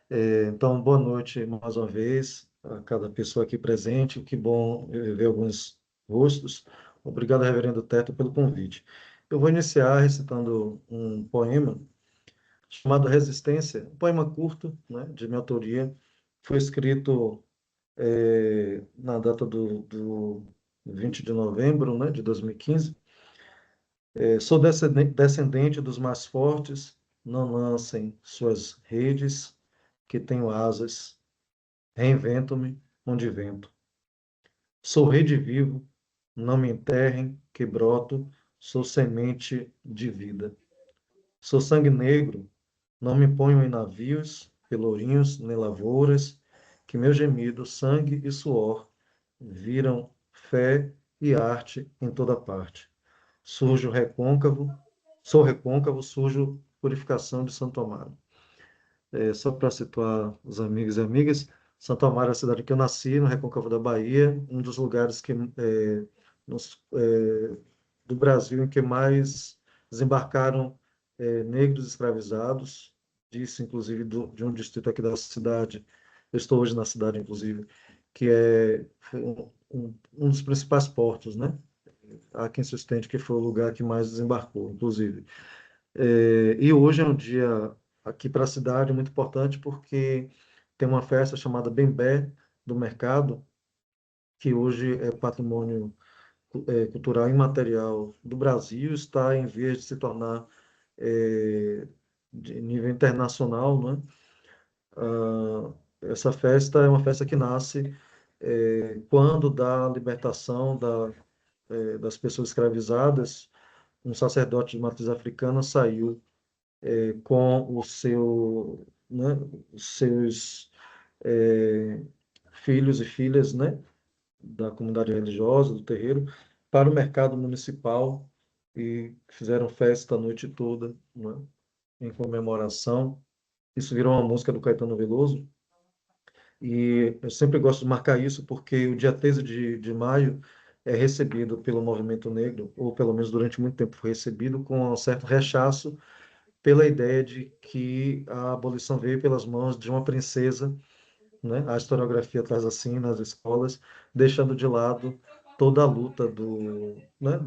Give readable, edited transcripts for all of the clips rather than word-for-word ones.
Então, boa noite mais uma vez a cada pessoa aqui presente. Que bom ver alguns rostos. Obrigado, Reverendo Teto, pelo convite. Eu vou iniciar recitando um poema chamado Resistência, um poema curto, né, de minha autoria. Foi escrito na data do 20 de novembro, né, de 2015. Sou descendente dos mais fortes, não lancem suas redes, que tenho asas. Reinvento-me onde vento. Sou rede vivo, não me enterrem, que broto, sou semente de vida. Sou sangue negro, não me ponham em navios, pelourinhos, nem lavouras, que meu gemido, sangue e suor viram fé e arte em toda parte. Surjo recôncavo, sou recôncavo, surjo purificação de Santo Amaro. Só para situar os amigos e amigas, Santo Amaro é a cidade que eu nasci, no Recôncavo da Bahia, um dos lugares do Brasil em que mais desembarcaram negros escravizados, disse inclusive de um distrito aqui da cidade, eu estou hoje na cidade, inclusive, que foi um dos principais portos, né? Há quem sustente que foi o lugar que mais desembarcou, inclusive. E hoje é um dia aqui para a cidade muito importante porque tem uma festa chamada Bembé do Mercado, que hoje é patrimônio cultural imaterial do Brasil, está em vias de se tornar é, de nível internacional, né? Essa festa é uma festa que nasce quando da libertação das pessoas escravizadas, um sacerdote de matriz africana saiu com né, os seus é, filhos e filhas, né, da comunidade religiosa, do terreiro, para o mercado municipal e fizeram festa a noite toda, né, em comemoração. Isso virou uma música do Caetano Veloso. E eu sempre gosto de marcar isso porque o dia 13 de maio é recebido pelo movimento negro, ou pelo menos durante muito tempo foi recebido, com um certo rechaço pela ideia de que a abolição veio pelas mãos de uma princesa, né? A historiografia traz assim nas escolas, deixando de lado toda a luta né,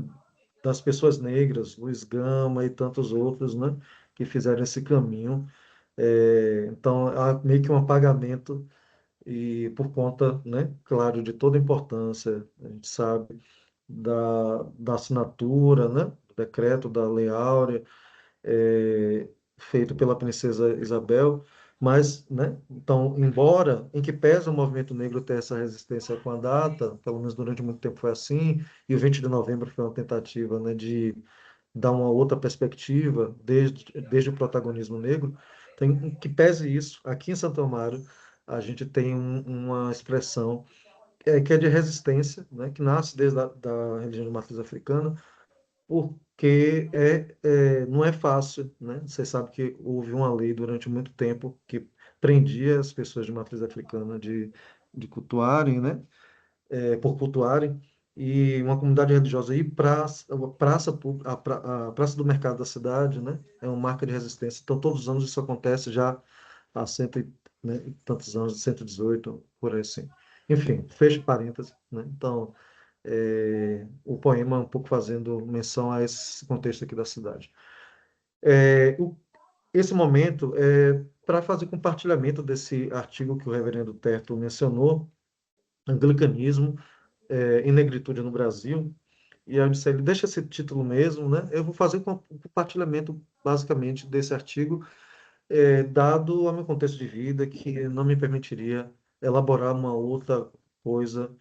das pessoas negras, Luiz Gama e tantos outros, né, que fizeram esse caminho. Então, há meio que um apagamento e por conta, né, claro, de toda a importância, a gente sabe da assinatura, né, do decreto da Lei Áurea, feito pela princesa Isabel, mas, né, então, embora em que pese o movimento negro ter essa resistência com a data, pelo menos durante muito tempo foi assim, e o 20 de novembro foi uma tentativa, né, de dar uma outra perspectiva desde o protagonismo negro, então, em que pese isso, aqui em Santo Amaro, a gente tem uma expressão que é de resistência, né, que nasce desde da religião de matriz africana, porque não é fácil, né? Você sabe que houve uma lei durante muito tempo que prendia as pessoas de matriz africana de cultuarem, né? Por cultuarem, e uma comunidade religiosa ir para a praça do mercado da cidade, né? É uma marca de resistência. Então, todos os anos isso acontece já há né, e tantos anos, 118, por aí assim. Enfim, fecho parênteses, né? Então, o poema é um pouco fazendo menção a esse contexto aqui da cidade. É, o- Esse momento é para fazer compartilhamento desse artigo que o reverendo Terto mencionou, Anglicanismo em Negritude no Brasil, e aí eu disse, ele deixa esse título mesmo, né? Eu vou fazer um compartilhamento, basicamente, desse artigo, dado ao meu contexto de vida, que não me permitiria elaborar uma outra coisa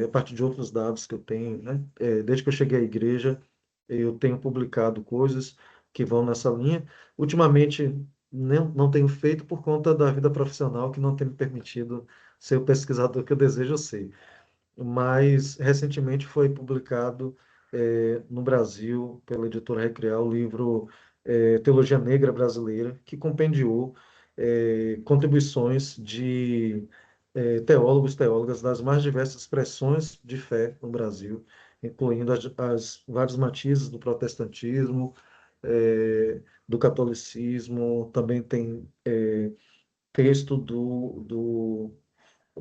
a partir de outros dados que eu tenho, né? Desde que eu cheguei à igreja, eu tenho publicado coisas que vão nessa linha. Ultimamente, não tenho feito por conta da vida profissional, que não tem me permitido ser o pesquisador que eu desejo ser. Mas, recentemente, foi publicado no Brasil, pela editora Recrear, o livro Teologia Negra Brasileira, que compendiou contribuições de teólogos, teólogas das mais diversas expressões de fé no Brasil, incluindo as vários matizes do protestantismo, do catolicismo, também tem texto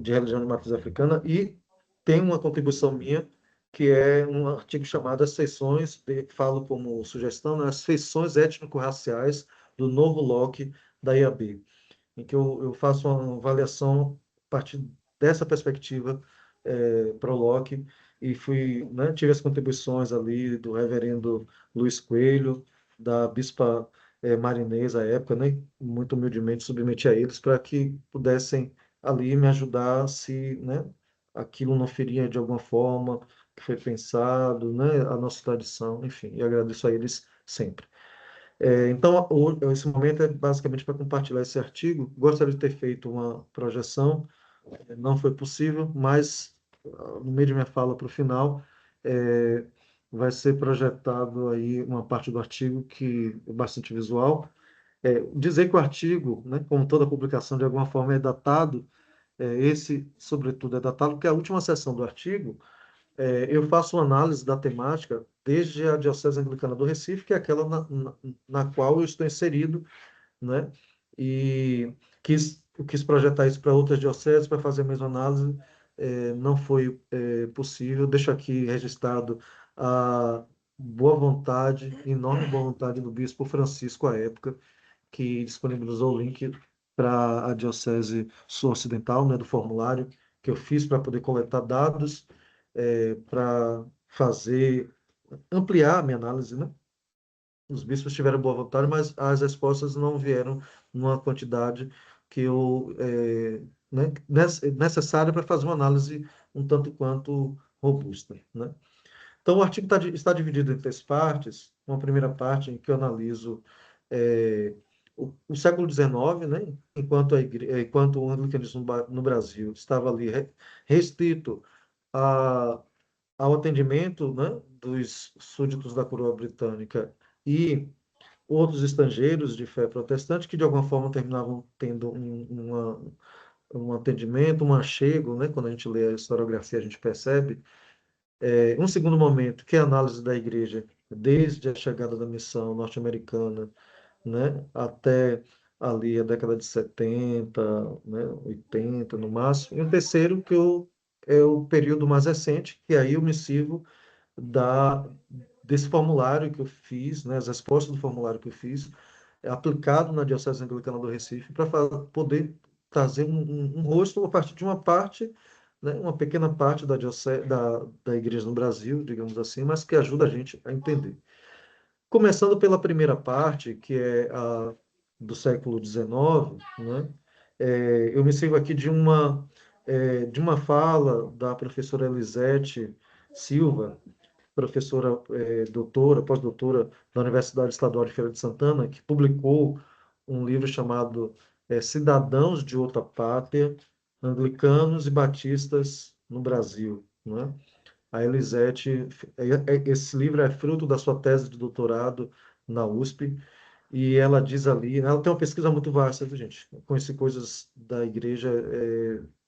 de religião de matriz africana e tem uma contribuição minha, que é um artigo chamado As Feições, falo como sugestão, né, As Feições Étnico-Raciais do Novo Locke da IAB, em que eu faço uma avaliação a partir dessa perspectiva para o Locke, e fui, né, tive as contribuições ali do reverendo Luiz Coelho, da bispa Marinês à época, né, muito humildemente submeti a eles para que pudessem ali me ajudar se, né, aquilo não feria de alguma forma que foi pensado, né, a nossa tradição, enfim, e agradeço a eles sempre. Então, esse momento é basicamente para compartilhar esse artigo. Gostaria de ter feito uma projeção, não foi possível, mas no meio de minha fala para o final, eh, vai ser projetado aí uma parte do artigo que é bastante visual. Dizer que o artigo, né, como toda publicação, de alguma forma é datado, esse, sobretudo, é datado porque a última seção do artigo eu faço uma análise da temática desde a Diocese Anglicana do Recife, que é aquela na qual eu estou inserido, né? E quis projetar isso para outras dioceses, para fazer a mesma análise, não foi possível. Deixo aqui registrado a boa vontade, enorme boa vontade do Bispo Francisco à época, que disponibilizou o link para a Diocese Sul-Ocidental, né, do formulário que eu fiz para poder coletar dados, para fazer, ampliar a minha análise, né? Os bispos tiveram boa vontade, mas as respostas não vieram numa quantidade que eu, né, necessária para fazer uma análise um tanto quanto robusta, né? Então, o artigo está dividido em três partes. Uma primeira parte em que eu analiso é, o século XIX, né, enquanto o anglicanismo no Brasil estava ali restrito a, ao atendimento, né, dos súditos da coroa britânica e outros estrangeiros de fé protestante que, de alguma forma, terminavam tendo um atendimento, um achego, né, quando a gente lê a historiografia, a gente percebe um segundo momento, que é a análise da igreja, desde a chegada da missão norte-americana, né, até ali a década de 70, né, 80 no máximo. E o terceiro, é o período mais recente, que aí eu me sirvo da, desse formulário que eu fiz, né, as respostas do formulário que eu fiz, aplicado na Diocese Anglicana do Recife, para poder trazer um rosto a partir de uma parte, né, uma pequena parte da igreja no Brasil, digamos assim, mas que ajuda a gente a entender. Começando pela primeira parte, que é a do século XIX, né, eu me sigo aqui de uma fala da professora Elisete Silva, professora doutora, pós-doutora da Universidade Estadual de Feira de Santana, que publicou um livro chamado Cidadãos de Outra Pátria, Anglicanos e Batistas no Brasil, né? A Elisete, esse livro é fruto da sua tese de doutorado na USP, e ela diz ali, ela tem uma pesquisa muito vasta, viu, gente? Eu conheci coisas da igreja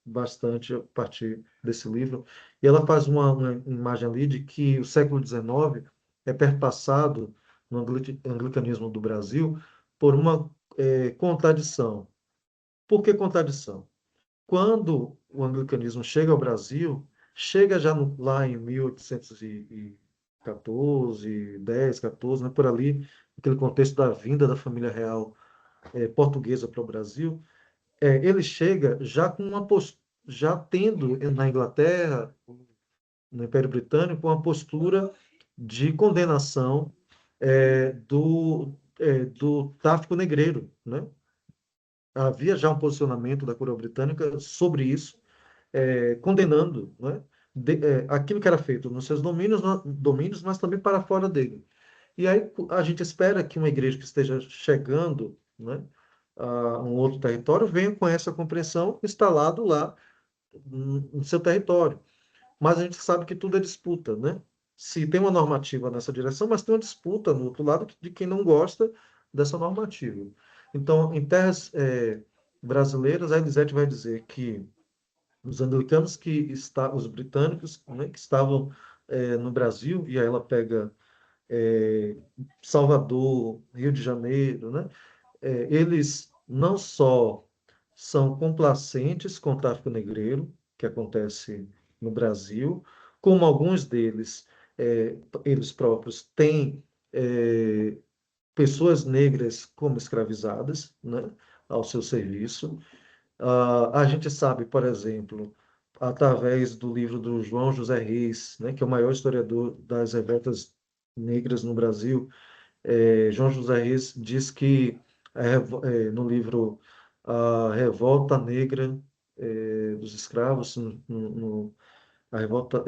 bastante a partir desse livro. E ela faz uma imagem ali de que o século XIX é perpassado no anglicanismo do Brasil por uma contradição. Por que contradição? Quando o anglicanismo chega ao Brasil, chega já lá em 1814, 10, 14, né, por ali, aquele contexto da vinda da família real portuguesa para o Brasil, ele chega já com já tendo na Inglaterra, no Império Britânico, uma postura de condenação do tráfico negreiro, né? Havia já um posicionamento da coroa britânica sobre isso, condenando, né, aquilo que era feito nos seus domínios, mas também para fora dele. E aí a gente espera que uma igreja que esteja chegando, né, a um outro território venha com essa compreensão instalado lá no seu território. Mas a gente sabe que tudo é disputa, né? Se tem uma normativa nessa direção, mas tem uma disputa no outro lado de quem não gosta dessa normativa. Então, em terras brasileiras, a Elisete vai dizer que os anglicanos os britânicos, né, que estavam no Brasil, e aí ela pega eh, Salvador, Rio de Janeiro, né, eles não só são complacentes com o tráfico negreiro, que acontece no Brasil, como alguns deles, eles próprios, têm pessoas negras como escravizadas, né, ao seu serviço. A gente sabe, por exemplo, através do livro do João José Reis, né, que é o maior historiador das revoltas negras no Brasil. João José Reis diz que no livro A Revolta Negra dos Escravos, a revolta,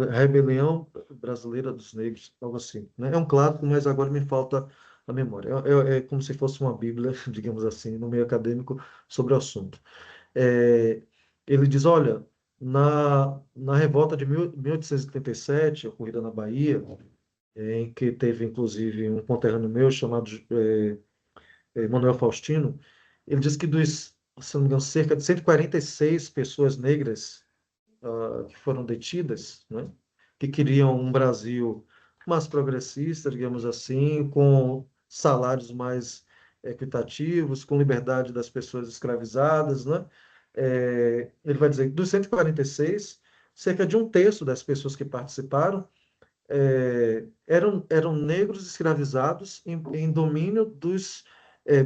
a rebelião brasileira dos negros, algo assim, né? É um clássico, mas agora me falta a memória. É como se fosse uma Bíblia, digamos assim, no meio acadêmico sobre o assunto. É, ele diz, olha, na revolta de 1877, ocorrida na Bahia, em que teve inclusive um conterrâneo meu chamado Manuel Faustino, ele diz que se não me engano, cerca de 146 pessoas negras que foram detidas, né, que queriam um Brasil mais progressista, digamos assim, com salários mais equitativos, com liberdade das pessoas escravizadas, né? Ele vai dizer que dos 146, cerca de um terço das pessoas que participaram eram negros escravizados em domínio dos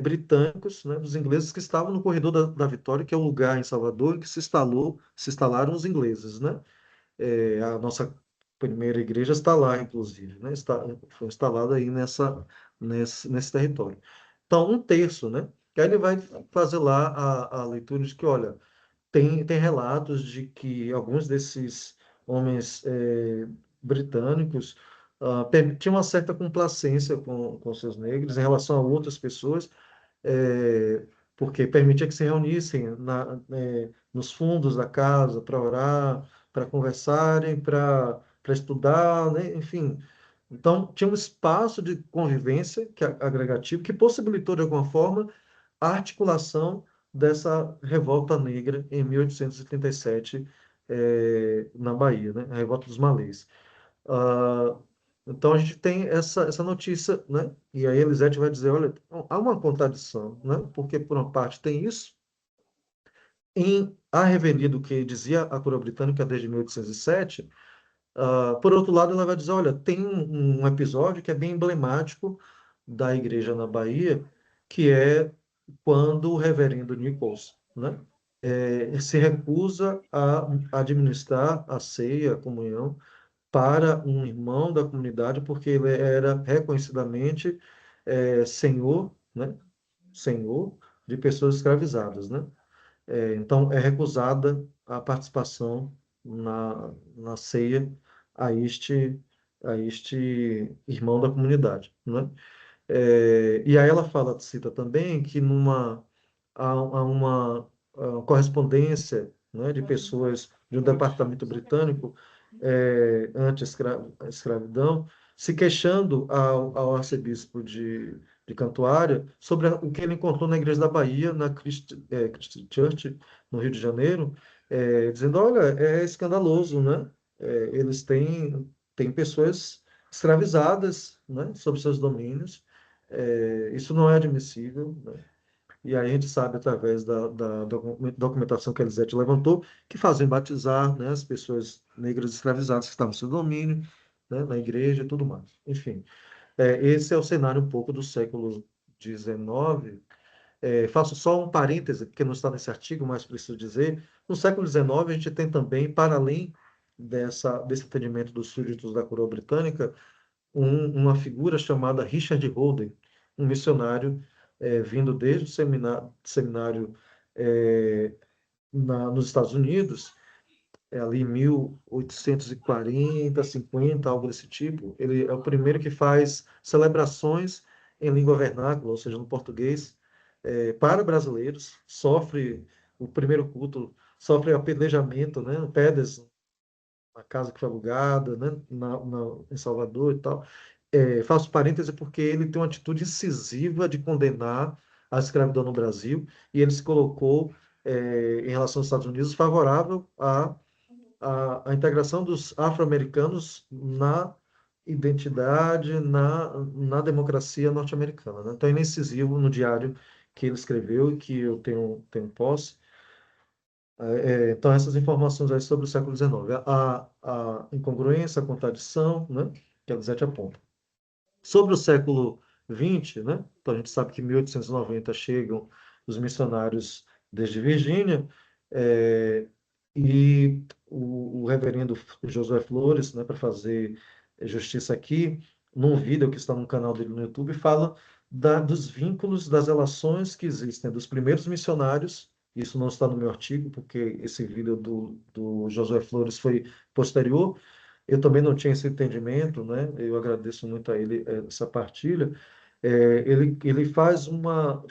britânicos, né, dos ingleses que estavam no Corredor da Vitória, que é o lugar em Salvador em que se instalaram os ingleses, né? A nossa primeira igreja está lá, inclusive, né? Foi instalada aí nesse território. Então, um terço, né? Que aí ele vai fazer lá a leitura de que, olha, tem relatos de que alguns desses homens britânicos tinham uma certa complacência com seus negros em relação a outras pessoas, é, porque permitia que se reunissem nos fundos da casa para orar, para conversarem, para estudar, né? Enfim. Então, tinha um espaço de convivência agregativo que possibilitou, de alguma forma, a articulação dessa revolta negra em 1837, na Bahia, né? A revolta dos Malês. Ah, então a gente tem essa notícia, né? E aí a Elisete vai dizer, olha, há uma contradição, né? Porque por uma parte tem isso, em A Revelia do que dizia a coroa britânica desde 1807, por outro lado ela vai dizer, olha, tem um episódio que é bem emblemático da igreja na Bahia, que é quando o reverendo Nichols, né, se recusa a administrar a ceia, a comunhão, para um irmão da comunidade, porque ele era reconhecidamente senhor, né, senhor de pessoas escravizadas, né? Então, é recusada a participação na ceia a este irmão da comunidade, né? E aí ela cita também que há uma correspondência, né, de pessoas de um departamento britânico anti-escravidão, se queixando ao arcebispo de Cantuária sobre o que ele encontrou na Igreja da Bahia, na Christ Church, no Rio de Janeiro, dizendo, olha, é escandaloso, né? Eles têm pessoas escravizadas, né, sob seus domínios. Isso não é admissível, né? E aí a gente sabe, através da documentação que a Elisete levantou, que fazem batizar, né, as pessoas negras escravizadas que estavam sob domínio, né, na igreja e tudo mais. Enfim, esse é o cenário um pouco do século XIX. Faço só um parêntese, porque não está nesse artigo, mas preciso dizer, no século XIX a gente tem também, para além desse entendimento dos súditos da coroa britânica, uma figura chamada Richard Holden, um missionário vindo desde o seminário nos Estados Unidos, ali em 1840, 50, algo desse tipo. Ele é o primeiro que faz celebrações em língua vernácula, ou seja, no português, para brasileiros. Sofre o primeiro culto, sofre apedrejamento, né? Pedras na casa que foi alugada, né? Em Salvador e tal. Faço parêntese porque ele tem uma atitude incisiva de condenar a escravidão no Brasil e ele se colocou, em relação aos Estados Unidos, favorável a integração dos afro-americanos na identidade, na democracia norte-americana, né? Então, ele é incisivo no diário que ele escreveu e que eu tenho posse. Então, essas informações aí sobre o século XIX. A incongruência, a contradição, né, que a Lisete aponta. Sobre o século XX, né, então a gente sabe que em 1890 chegam os missionários desde Virgínia, é, e o reverendo Josué Flores, né, para fazer justiça aqui, num vídeo que está no canal dele no YouTube, fala dos vínculos, das relações que existem dos primeiros missionários. Isso não está no meu artigo, porque esse vídeo do Josué Flores foi posterior. Eu também não tinha esse entendimento, né? Eu agradeço muito a ele essa partilha. Ele faz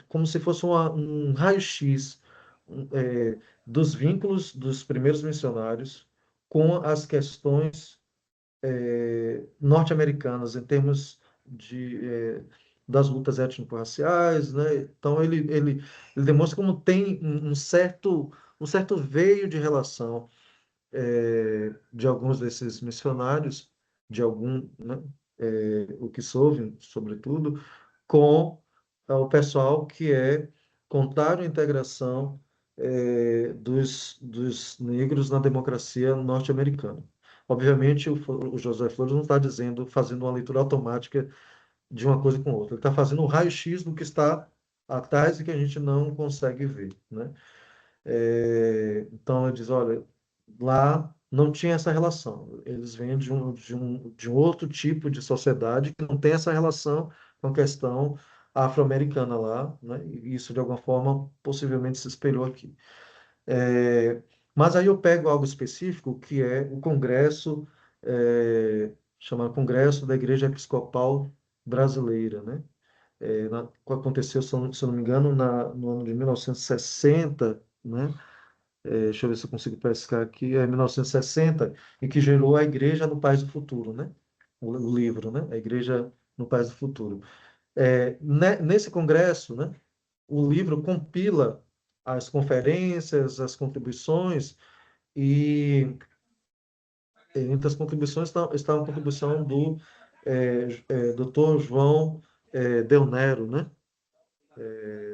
como se fosse um raio-x dos vínculos dos primeiros missionários com as questões norte-americanas em termos das lutas étnico-raciais, né? Então ele demonstra como tem um certo veio de relação de alguns desses missionários, né, o que soube, sobretudo, com o pessoal que é contrário à integração dos negros na democracia norte-americana. Obviamente, o José Flores não está fazendo uma leitura automática de uma coisa com outra. Ele está fazendo um raio-x do que está atrás e que a gente não consegue ver, né? Então, ele diz, olha, lá não tinha essa relação. Eles vêm de um outro tipo de sociedade que não tem essa relação com a questão afro-americana lá, né? E isso, de alguma forma, possivelmente se espelhou aqui. É, mas aí eu pego algo específico, que é o Congresso, chamado Congresso da Igreja Episcopal Brasileira, né? Que aconteceu, se eu não me engano, no ano de 1960, né? Deixa eu ver se eu consigo pescar aqui, 1960, e que gerou a Igreja no País do Futuro, né? O livro, né? A Igreja no País do Futuro. Nesse congresso, né, o livro compila as conferências, as contribuições, e entre as contribuições está uma contribuição do Dr. João Del Nero, né?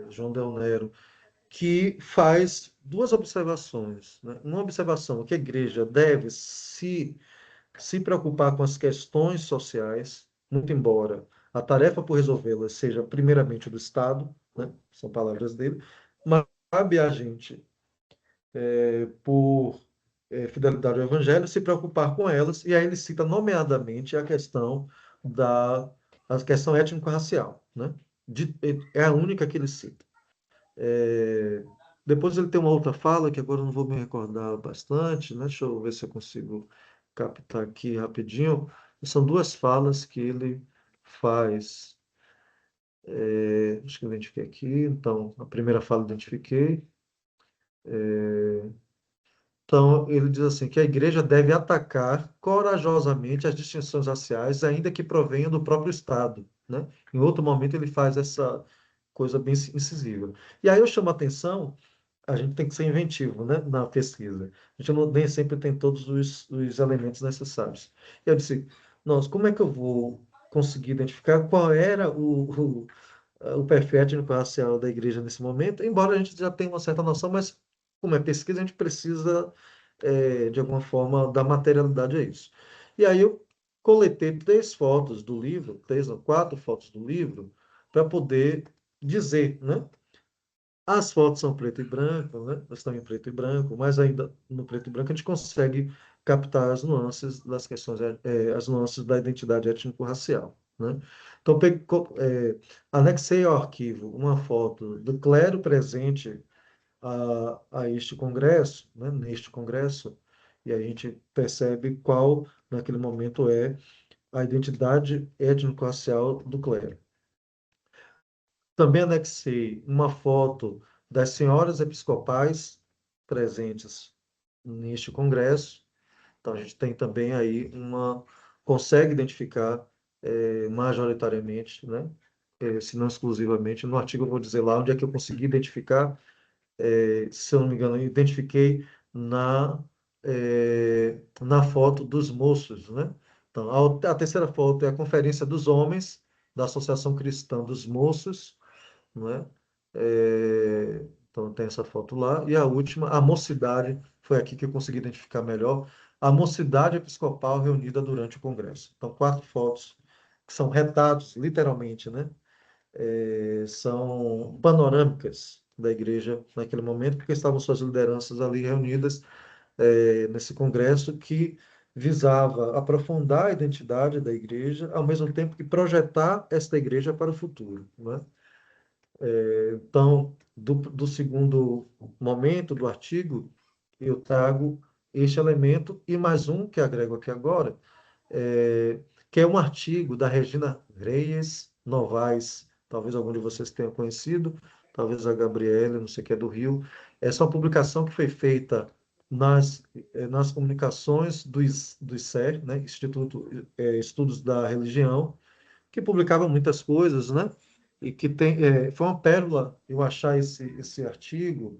João Del Nero, que faz duas observações, né? Uma observação que a igreja deve se preocupar com as questões sociais, muito embora a tarefa por resolvê-las seja primeiramente do Estado, né? São palavras dele, mas cabe a gente, por fidelidade ao Evangelho, se preocupar com elas, e aí ele cita nomeadamente a questão étnico-racial, né? É a única que ele cita. É, Depois ele tem uma outra fala que agora eu não vou me recordar bastante, né? Deixa eu ver se eu consigo captar aqui rapidinho. São duas falas que ele faz. Acho que eu identifiquei aqui. Então, a primeira fala eu identifiquei. Então, ele diz assim, que a igreja deve atacar corajosamente as distinções raciais, ainda que provenham do próprio Estado, né? Em outro momento ele faz essa coisa bem incisiva. E aí eu chamo a atenção, a gente tem que ser inventivo, né, na pesquisa. A gente nem sempre tem todos os elementos necessários. E eu disse, nossa, como é que eu vou conseguir identificar qual era o perfil étnico-racial da igreja nesse momento, embora a gente já tenha uma certa noção, mas como é pesquisa, a gente precisa, de alguma forma, dar materialidade a isso. E aí eu coletei 3 fotos do livro, 3 ou 4 fotos do livro, para poder dizer, né? As fotos são preto e branco, né? Elas estão em preto e branco, mas ainda no preto e branco a gente consegue captar as nuances das questões, as nuances da identidade étnico-racial, né? Então, anexei ao arquivo uma foto do clero presente a este congresso, né? Neste congresso, e a gente percebe qual, naquele momento, é a identidade étnico-racial do clero. Também anexei uma foto das senhoras episcopais presentes neste congresso. Então, a gente tem também aí consegue identificar majoritariamente, né? Se não exclusivamente. No artigo eu vou dizer lá onde é que eu consegui identificar, se eu não me engano, eu identifiquei na foto dos moços, né? Então, a terceira foto é a Conferência dos Homens, da Associação Cristã dos Moços, não é? Então tem essa foto lá. E a última, a mocidade, foi aqui que eu consegui identificar melhor. A mocidade episcopal reunida durante o Congresso. Então, quatro fotos que são retratos, literalmente, né? São panorâmicas da igreja naquele momento, porque estavam suas lideranças ali reunidas nesse congresso que visava aprofundar a identidade da igreja, ao mesmo tempo que projetar esta igreja para o futuro, né? Então, do segundo momento do artigo, eu trago este elemento e mais um que agrego aqui agora, é, que é um artigo da Regina Reyes Novaes, talvez algum de vocês tenha conhecido, talvez a Gabriela, não sei que é do Rio. Essa é uma publicação que foi feita nas comunicações do ICER, né, Instituto Estudos da Religião, que publicava muitas coisas, né? E que foi uma pérola eu achar esse artigo,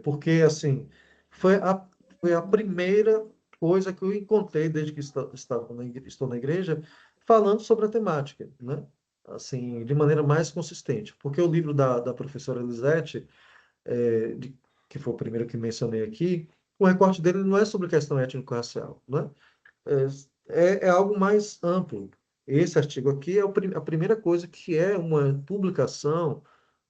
porque assim foi a, foi a primeira coisa que eu encontrei desde que estou na igreja falando sobre a temática, né? Assim, de maneira mais consistente, porque o livro da professora Elisete, é, de- que foi o primeiro que mencionei aqui, o recorte dele não é sobre questão étnico-racial, né? É algo mais amplo. Esse artigo aqui é a primeira coisa que é uma publicação,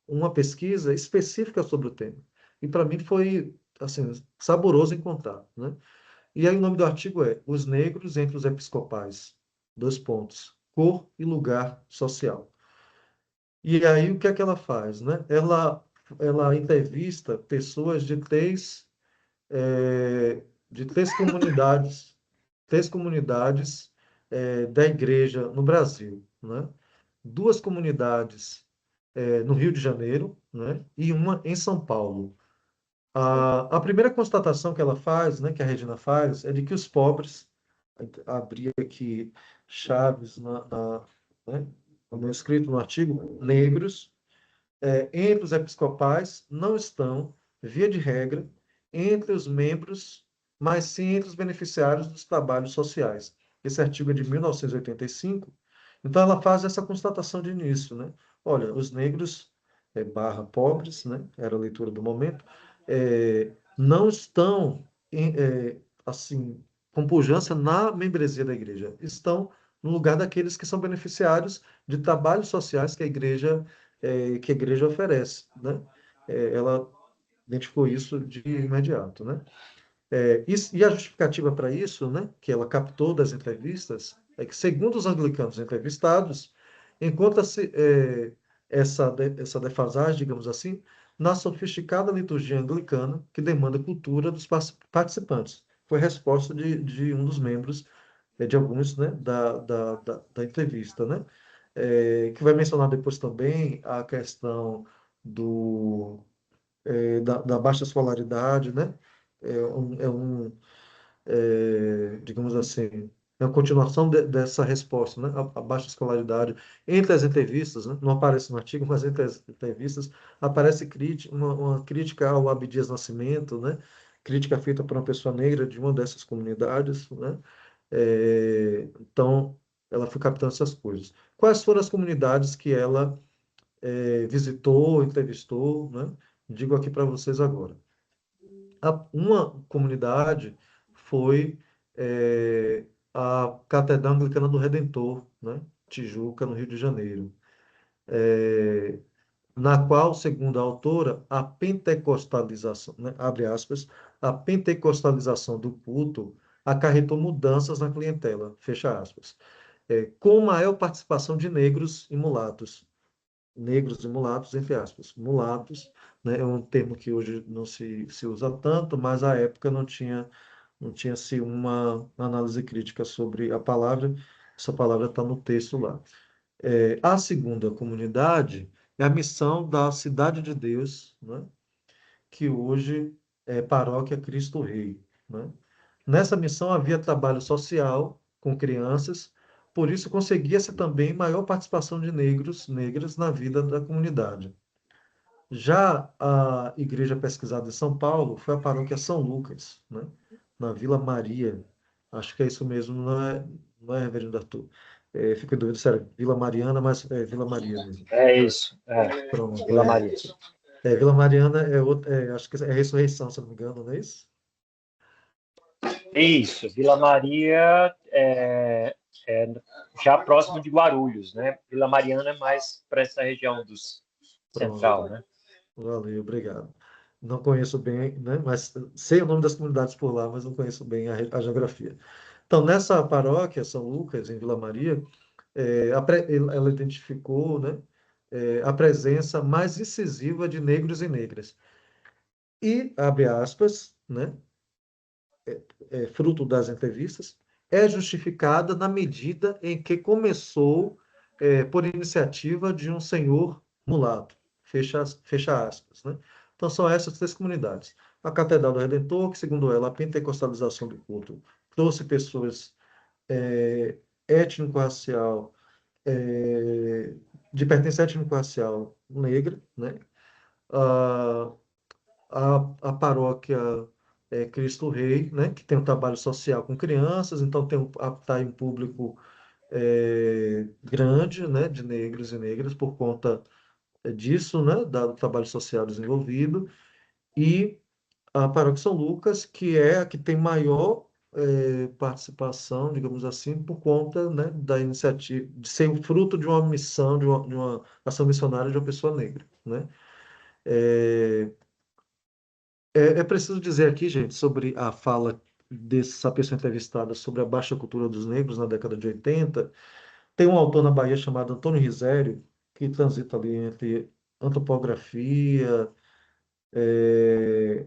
uma pesquisa específica sobre o tema. E para mim foi assim saboroso encontrar, né? E aí o nome do artigo é Os Negros entre os Episcopais. Dois pontos. Cor e lugar social. E aí o que é que ela faz, né? Ela entrevista pessoas eh, de três comunidades da igreja no Brasil, né? Duas comunidades no Rio de Janeiro, né? E uma em São Paulo. A primeira constatação que ela faz, né, que a Regina faz, é de que os pobres, abri aqui Chaves né, no escrito no artigo, negros, entre os episcopais não estão, via de regra, entre os membros, mas sim entre os beneficiários dos trabalhos sociais. Esse artigo é de 1985, então ela faz essa constatação de início, né? Olha, os negros, barra pobres, né? Era a leitura do momento, não estão, assim, com pujança na membresia da igreja, estão no lugar daqueles que são beneficiários de trabalhos sociais que a igreja oferece, né? Ela identificou isso de imediato, né? E a justificativa para isso, né, que ela captou das entrevistas, é que, segundo os anglicanos entrevistados, encontra-se essa defasagem, digamos assim, na sofisticada liturgia anglicana, que demanda cultura dos participantes. Foi a resposta de um dos membros, de alguns, né, da entrevista, né? Que vai mencionar depois também a questão da baixa escolaridade, né? Digamos assim, é uma continuação dessa resposta, né? A baixa escolaridade. Entre as entrevistas, né? Não aparece no artigo, mas entre as entrevistas aparece uma crítica ao Abdias Nascimento, né? Crítica feita por uma pessoa negra de uma dessas comunidades, né? Então, ela foi captando essas coisas. Quais foram as comunidades que ela visitou, entrevistou, né? Digo aqui para vocês agora. Uma comunidade foi a Catedral Anglicana do Redentor, né? Tijuca, no Rio de Janeiro, na qual, segundo a autora, a pentecostalização, né? Abre aspas, a pentecostalização do culto acarretou mudanças na clientela, fecha aspas, com maior participação de negros e mulatos, entre aspas. Mulatos, né, é um termo que hoje não se usa tanto, mas à época não tinha-se uma análise crítica sobre a palavra. Essa palavra está no texto lá. A segunda comunidade é a missão da Cidade de Deus, né, que hoje é Paróquia Cristo Rei, né? Nessa missão havia trabalho social com crianças, por isso conseguia-se também maior participação de negras na vida da comunidade. Já a igreja pesquisada em São Paulo foi a paróquia São Lucas, né? Na Vila Maria. Acho que é isso mesmo, não é, Reverendo Arthur? Fico em dúvida se era Vila Mariana, mas é Vila Maria mesmo. É isso, Pronto, Vila Maria. Vila Mariana acho que é Ressurreição, se eu não me engano, não é isso? Isso, Vila Maria é já próximo de Guarulhos, né? Vila Mariana é mais para essa região dos central, Pronto, né? valeu, obrigado. Não conheço bem, né, mas sei o nome das comunidades por lá, mas não conheço bem a geografia. Então, nessa paróquia, São Lucas, em Vila Maria, ela identificou, né, a presença mais incisiva de negros e negras. E, abre aspas, né, fruto das entrevistas, é justificada na medida em que começou por iniciativa de um senhor mulato, fecha aspas, né? Então são essas três comunidades. A Catedral do Redentor, que segundo ela, a pentecostalização do culto trouxe pessoas é, étnico-racial, de pertença étnico-racial negra, né? Ah, a paróquia Cristo Rei, né, que tem um trabalho social com crianças, então tá aí um público grande, né, de negros e negras por conta disso, né, do trabalho social desenvolvido, e a paróquia São Lucas, que é a que tem maior participação, digamos assim, por conta, né, da iniciativa, de ser o fruto de uma missão, de uma ação missionária de uma pessoa negra, né? É, é preciso dizer aqui, gente, sobre a fala dessa pessoa entrevistada sobre a baixa cultura dos negros na década de 80. Tem um autor na Bahia chamado Antônio Risério, que transita ali entre antropografia,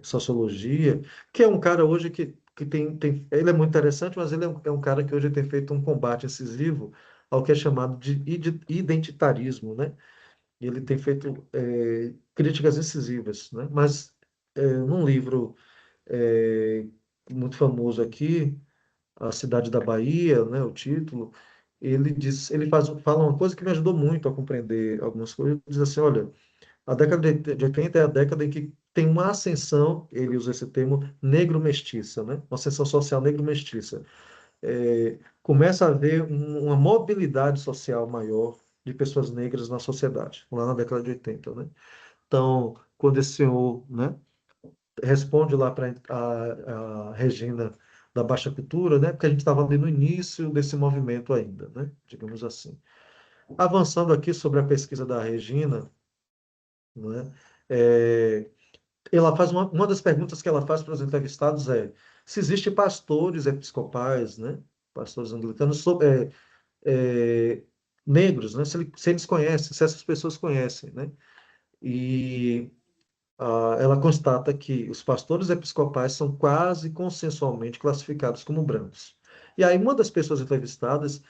sociologia, que é um cara hoje que ele é muito interessante, mas ele é um cara que hoje tem feito um combate incisivo ao que é chamado de identitarismo, né? E ele tem feito críticas incisivas, né? Mas num livro é, muito famoso aqui, A Cidade da Bahia, né, o título, fala uma coisa que me ajudou muito a compreender algumas coisas. Ele diz assim, olha, a década de 80 é a década em que tem uma ascensão, ele usa esse termo, negro-mestiça, né? Uma ascensão social negro-mestiça. Começa a haver uma mobilidade social maior de pessoas negras na sociedade, lá na década de 80, né? Então, quando esse senhor, né, responde lá para a Regina da Baixa Cultura, né? Porque a gente estava ali no início desse movimento ainda, né? Digamos assim. Avançando aqui sobre a pesquisa da Regina, né? É, ela faz uma das perguntas que ela faz para os entrevistados é se existe pastores episcopais, né? Pastores anglicanos é, negros, né? Se eles conhecem, se essas pessoas conhecem, né? E ela constata que os pastores episcopais são quase consensualmente classificados como brancos. E aí uma das pessoas entrevistadas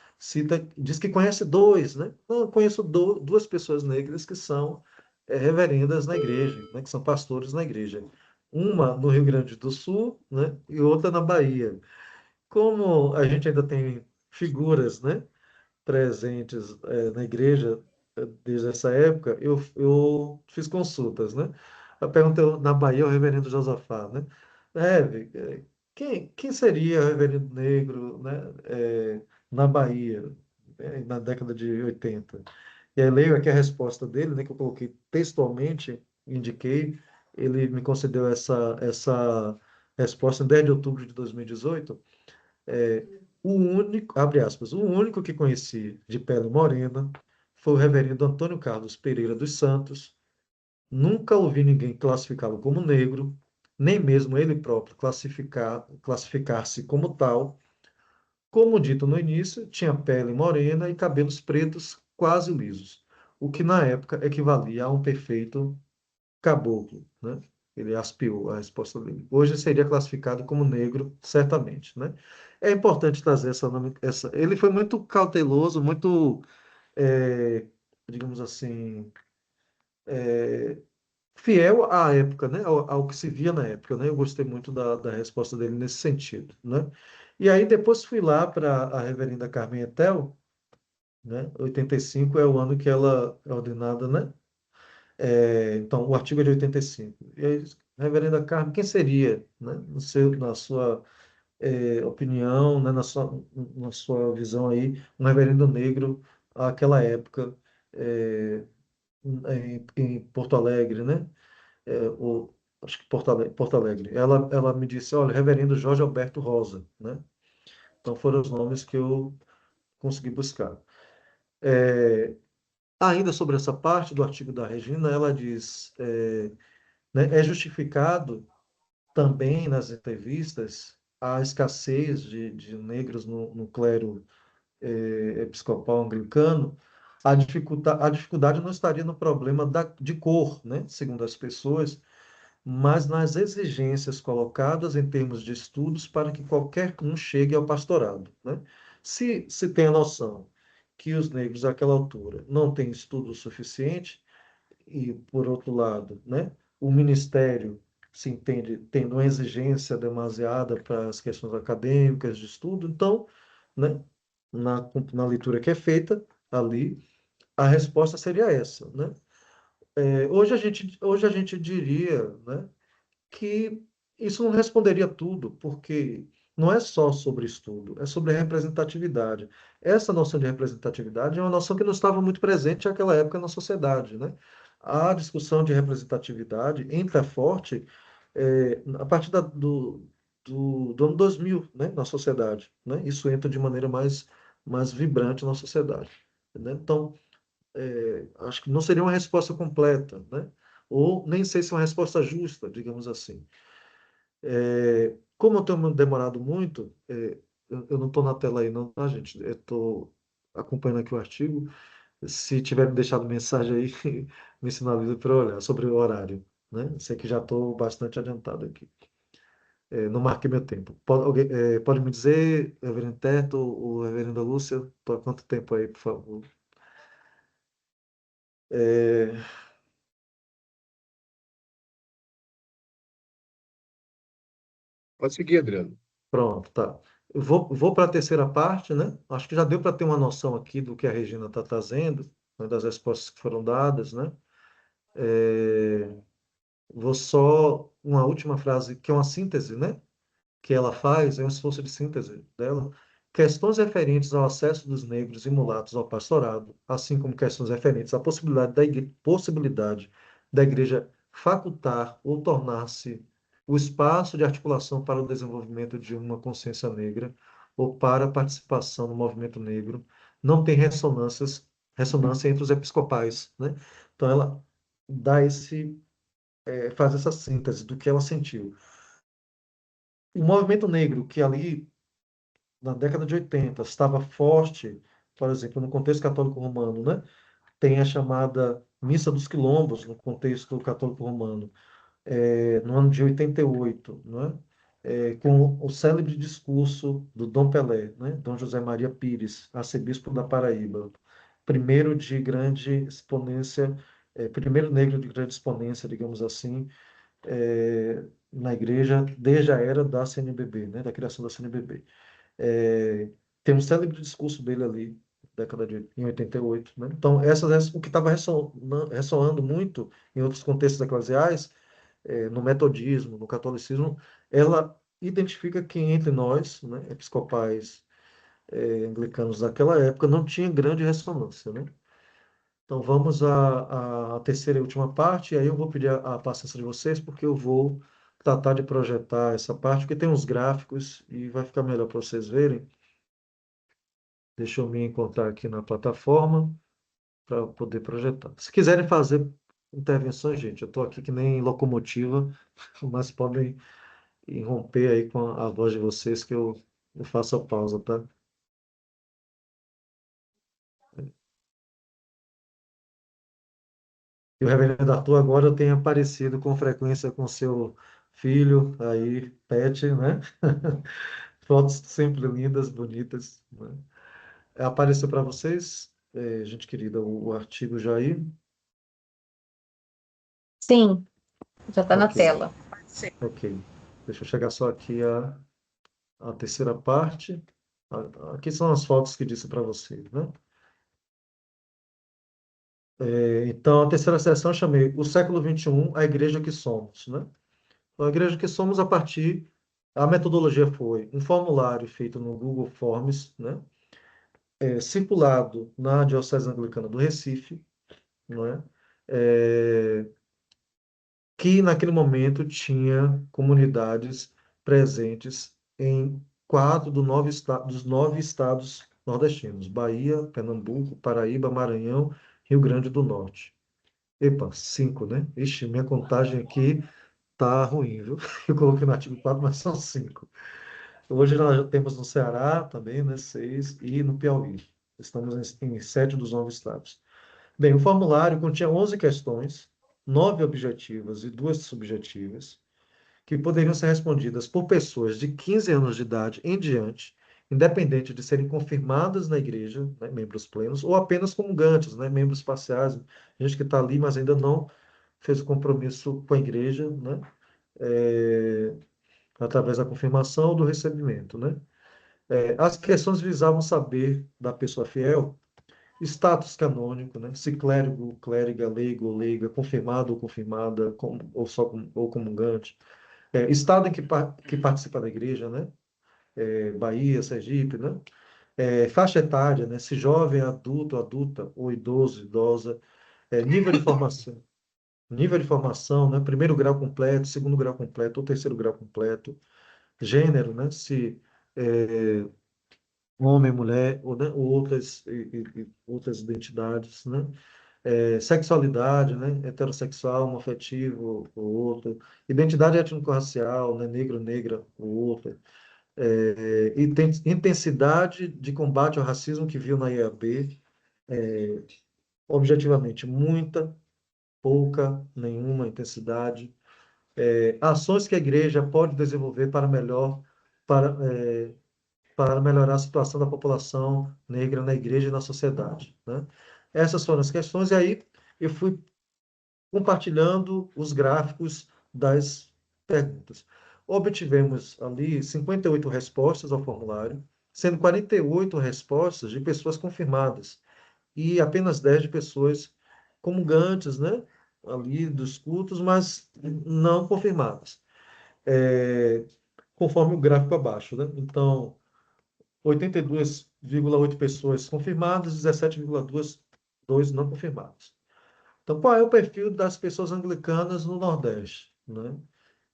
diz que conhece dois, né? Não, eu conheço duas pessoas negras que são reverendas na igreja, né? Que são pastores na igreja. Uma no Rio Grande do Sul, né? E outra na Bahia. Como a gente ainda tem figuras, né, presentes na igreja desde essa época, eu fiz consultas, né? Eu perguntei na Bahia ao reverendo Josafá, né? Heve, quem seria o reverendo negro, né, na Bahia, na década de 80? E aí leio aqui a resposta dele, né, que eu coloquei textualmente, indiquei, ele me concedeu essa resposta em 10 de outubro de 2018. O único, abre aspas, o único que conheci de pele morena foi o reverendo Antônio Carlos Pereira dos Santos. Nunca ouvi ninguém classificá-lo como negro, nem mesmo ele próprio classificar-se como tal. Como dito no início, tinha pele morena e cabelos pretos quase lisos, o que na época equivalia a um perfeito caboclo, né? Ele aspiou a resposta dele. Hoje seria classificado como negro, certamente, né? É importante trazer essa. Ele foi muito cauteloso, muito, é, digamos assim, fiel à época, né? Ao que se via na época, né? Eu gostei muito da resposta dele nesse sentido, né? E aí depois fui lá para a Reverenda Carmen Etel, né? 85 é o ano que ela é ordenada, né? Então, o artigo é de 85. E aí, Reverenda Carmen, quem seria, né, no seu, na sua opinião, né, na sua visão aí, um reverendo negro àquela época, é, em Porto Alegre, né? Acho que Porto Alegre. Ela me disse, olha, reverendo Jorge Alberto Rosa, né? Então foram os nomes que eu consegui buscar. Ainda sobre essa parte do artigo da Regina, ela diz, né, é justificado também nas entrevistas a escassez de negros no clero episcopal anglicano. A dificuldade não estaria no problema de cor, né, segundo as pessoas, mas nas exigências colocadas em termos de estudos para que qualquer um chegue ao pastorado, né? Se tem a noção que os negros àquela altura não têm estudo suficiente, e, por outro lado, né, o ministério se entende tendo uma exigência demasiada para as questões acadêmicas de estudo, então, né, na leitura que é feita ali, a resposta seria essa, né? Hoje a gente diria, né, que isso não responderia tudo, porque não é só sobre estudo, é sobre representatividade. Essa noção de representatividade é uma noção que não estava muito presente naquela época na sociedade, né? A discussão de representatividade entra forte a partir do ano 2000, né, na sociedade, né? Isso entra de maneira mais vibrante na sociedade, né? Então, acho que não seria uma resposta completa, né? Ou nem sei se é uma resposta justa, digamos assim. Como eu tenho demorado muito, eu não estou na tela aí não, tá, gente? Eu estou acompanhando aqui o artigo. Se tiver me deixado mensagem aí, me sinaliza para eu olhar sobre o horário, né? Sei que já estou bastante adiantado aqui. Não marquei meu tempo. Pode me dizer, Reverendo Teto ou Reverenda Lúcia, por quanto tempo aí, por favor? É, Pode seguir, Adriano. Pronto, tá. Eu vou para a terceira parte, né? Acho que já deu para ter uma noção aqui do que a Regina está trazendo, né, das respostas que foram dadas, né? É, Vou só uma última frase, que é uma síntese, né? Que ela faz, é um esforço de síntese dela. Questões referentes ao acesso dos negros e mulatos ao pastorado, assim como questões referentes à possibilidade da igreja facultar ou tornar-se o espaço de articulação para o desenvolvimento de uma consciência negra ou para a participação no movimento negro, não tem ressonância entre os episcopais, né? Então ela dá faz essa síntese do que ela sentiu. O movimento negro, que ali na década de 80 estava forte, por exemplo, no contexto católico romano, né? Tem a chamada Missa dos Quilombos, no contexto católico romano, no ano de 88, né? Com o célebre discurso do Dom Pelé, né? Dom José Maria Pires, arcebispo da Paraíba, primeiro de grande exponência, primeiro negro de grande exponência, digamos assim, na igreja desde a era da CNBB, né? Da criação da CNBB. É, Tem um célebre discurso dele ali, em 88, né? Então, o que estava ressoando muito em outros contextos eclesiais, no metodismo, no catolicismo, ela identifica que entre nós, né, episcopais, anglicanos daquela época, não tinha grande ressonância, né? Então, vamos à terceira e última parte, e aí eu vou pedir a paciência de vocês, porque eu vou tratar de projetar essa parte, porque tem uns gráficos e vai ficar melhor para vocês verem. Deixa eu me encontrar aqui na plataforma para poder projetar. Se quiserem fazer intervenções, gente, eu estou aqui que nem locomotiva, mas podem irromper aí com a voz de vocês que eu faço a pausa, tá? E o reverendo Arthur agora tem aparecido com frequência com seu filho aí, Pet, né? Fotos sempre lindas, bonitas, né? Apareceu para vocês, gente querida, o artigo já aí? Sim, já está na Ok. tela. Ok. Deixa eu chegar só aqui a terceira parte. Aqui são as fotos que disse para vocês, né? Então, a terceira seção eu chamei O século XXI, a Igreja que Somos, né? Então, a Igreja que Somos a partir A metodologia foi um formulário feito no Google Forms, né? Circulado na Diocese Anglicana do Recife, não é? É, que naquele momento tinha comunidades presentes em 4 dos 9 estados nordestinos: Bahia, Pernambuco, Paraíba, Maranhão, Rio Grande do Norte. Epa, 5, né? Ixi, minha contagem aqui tá ruim, viu? Eu coloquei no artigo 4, mas são 5. Hoje nós já temos no Ceará também, né? 6, e no Piauí. Estamos em 7 dos 9 estados. Bem, o formulário continha 11 questões, 9 objetivas e 2 subjetivas, que poderiam ser respondidas por pessoas de 15 anos de idade em diante, independente de serem confirmadas na igreja, né, membros plenos, ou apenas comungantes, né, membros parciais, gente que está ali, mas ainda não fez o compromisso com a igreja, né, é, através da confirmação ou do recebimento, né. As questões visavam saber da pessoa fiel status canônico, né? Se clérigo, clériga, leigo ou leiga, confirmado ou confirmada, ou só ou comungante. Estado em que participa da igreja, né? Bahia, Sergipe, né? Faixa etária, né? Se jovem, adulto, adulta, ou idoso, idosa. Nível de formação, né? Primeiro grau completo, segundo grau completo, ou terceiro grau completo. Gênero, né? Se homem, mulher, ou, né? Ou outras identidades, né? Sexualidade, né? Heterossexual, homoafetivo, ou outro. Identidade étnico-racial, né? Negro, negra, ou outra. Intensidade de combate ao racismo que viu na IAB, objetivamente, muita, pouca, nenhuma intensidade. Ações que a igreja pode desenvolver para, para melhorar a situação da população negra na igreja e na sociedade, né? Essas foram as questões, e aí eu fui compartilhando os gráficos das perguntas. Obtivemos ali 58 respostas ao formulário, sendo 48 respostas de pessoas confirmadas e apenas 10 de pessoas comungantes, né? Ali dos cultos, mas não confirmadas. É, conforme o gráfico abaixo, né? Então, 82,8 pessoas confirmadas, 17,2 não confirmadas. Então, qual é o perfil das pessoas anglicanas no Nordeste, né?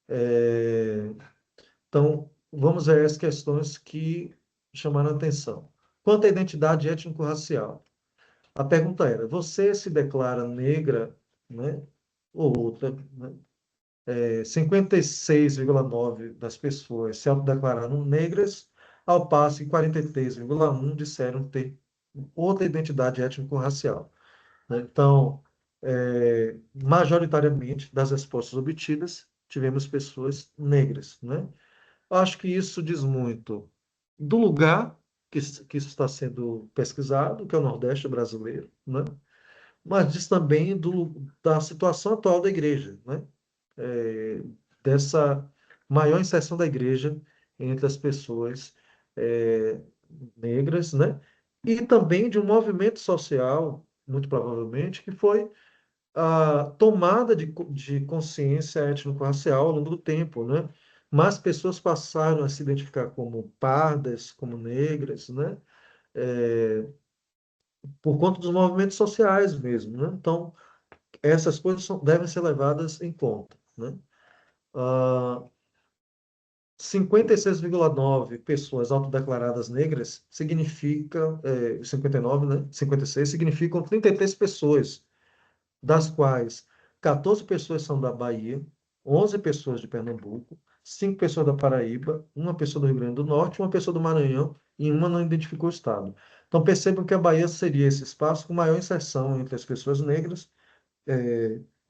É, então, vamos ver as questões que chamaram a atenção. Quanto à identidade étnico-racial, a pergunta era: você se declara negra, né? Ou outra, né? 56,9 das pessoas se autodeclararam negras, ao passo que 43,1 disseram ter outra identidade étnico-racial, né? Então, majoritariamente das respostas obtidas, tivemos pessoas negras, né? Acho que isso diz muito do lugar que isso está sendo pesquisado, que é o Nordeste brasileiro, né? Mas diz também da situação atual da igreja, né? É, dessa maior inserção da igreja entre as pessoas é, negras, né? E também de um movimento social, muito provavelmente, que foi a tomada de consciência étnico-racial ao longo do tempo, né? Mais pessoas passaram a se identificar como pardas, como negras, né? É, por conta dos movimentos sociais mesmo, né? Então, essas coisas devem ser levadas em conta, né? Ah, 56,9 pessoas autodeclaradas negras significa, 59, né? 56 significam 33 pessoas, das quais 14 pessoas são da Bahia, 11 pessoas de Pernambuco, 5 pessoas da Paraíba, uma pessoa do Rio Grande do Norte, uma pessoa do Maranhão e uma não identificou o estado. Então percebam que a Bahia seria esse espaço com maior inserção entre as pessoas negras,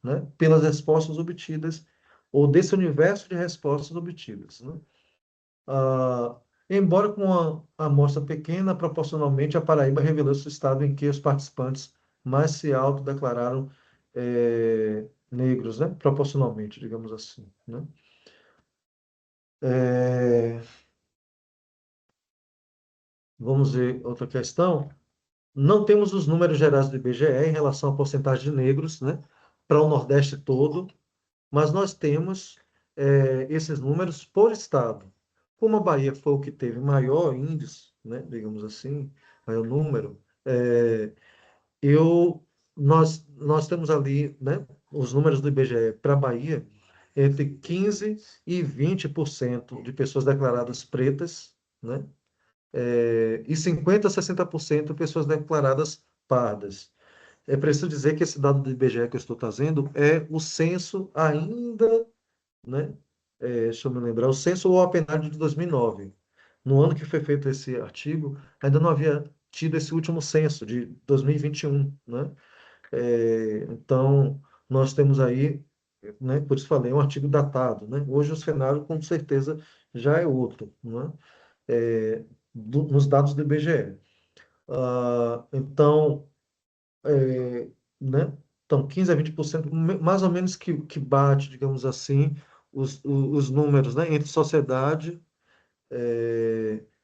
né, pelas respostas obtidas, ou desse universo de respostas obtidas, né? Embora com uma amostra pequena, proporcionalmente, a Paraíba revelou-se o estado em que os participantes mais se autodeclararam negros, né? Proporcionalmente, digamos assim, né? É, vamos ver outra questão. Não temos os números gerais do IBGE em relação à porcentagem de negros, né? Para o Nordeste todo, mas nós temos esses números por estado. Como a Bahia foi o que teve maior índice, né, digamos assim, maior número, eu, nós temos ali, né, os números do IBGE para a Bahia, entre 15% e 20% de pessoas declaradas pretas, né, e 50% a 60% pessoas declaradas pardas. É preciso dizer que esse dado do IBGE que eu estou trazendo é o censo ainda, né? Deixa eu me lembrar, o censo ou a PNAD de 2009. No ano que foi feito esse artigo, ainda não havia tido esse último censo de 2021, né? Então, nós temos aí, né? Por isso falei, é um artigo datado, né? Hoje o cenário, com certeza, já é outro, né? Nos dados do IBGE. Então, né? Então, 15 a 20%, mais ou menos que bate, digamos assim, os números, né? Entre sociedade,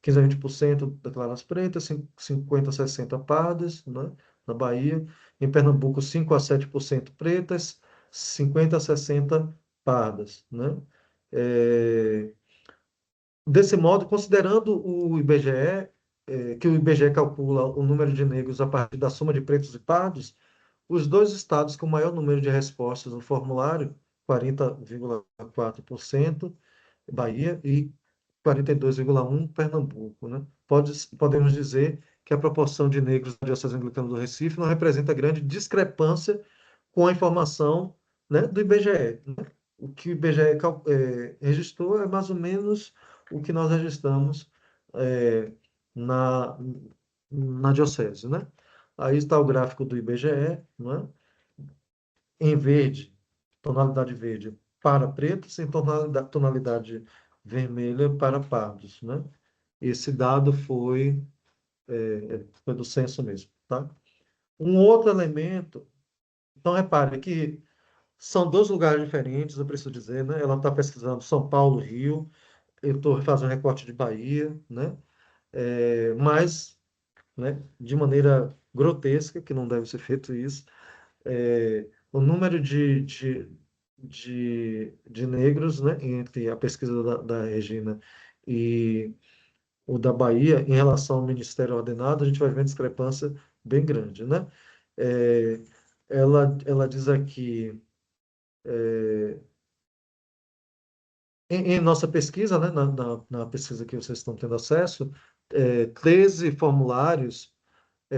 15 a 20% declaradas pretas, 50 a 60 pardas, né? Na Bahia. Em Pernambuco, 5 a 7% pretas, 50 a 60 pardas, né? É, Desse modo, considerando o IBGE, que o IBGE calcula o número de negros a partir da soma de pretos e pardos, os dois estados com maior número de respostas no formulário, 40,4%, Bahia, e 42,1% Pernambuco, né? Podemos dizer que a proporção de negros na Diocese Anglicana do Recife não representa grande discrepância com a informação, né, do IBGE, né? O que o IBGE registrou é mais ou menos o que nós registramos é, na, na Diocese, né? Aí está o gráfico do IBGE, né? Em verde, tonalidade verde para pretos, em tonalidade vermelha para pardos, né? Esse dado foi do censo mesmo, tá? Um outro elemento, então repare que são dois lugares diferentes, eu preciso dizer, né? Ela está pesquisando São Paulo, Rio, eu estou fazendo recorte de Bahia, né? Mas, né, de maneira grotesca, que não deve ser feito isso, o número de negros, né, entre a pesquisa da Regina e o da Bahia, em relação ao Ministério Ordenado, a gente vai ver uma discrepância bem grande, né? É, ela diz aqui, em nossa pesquisa, né, na pesquisa que vocês estão tendo acesso, 13 formulários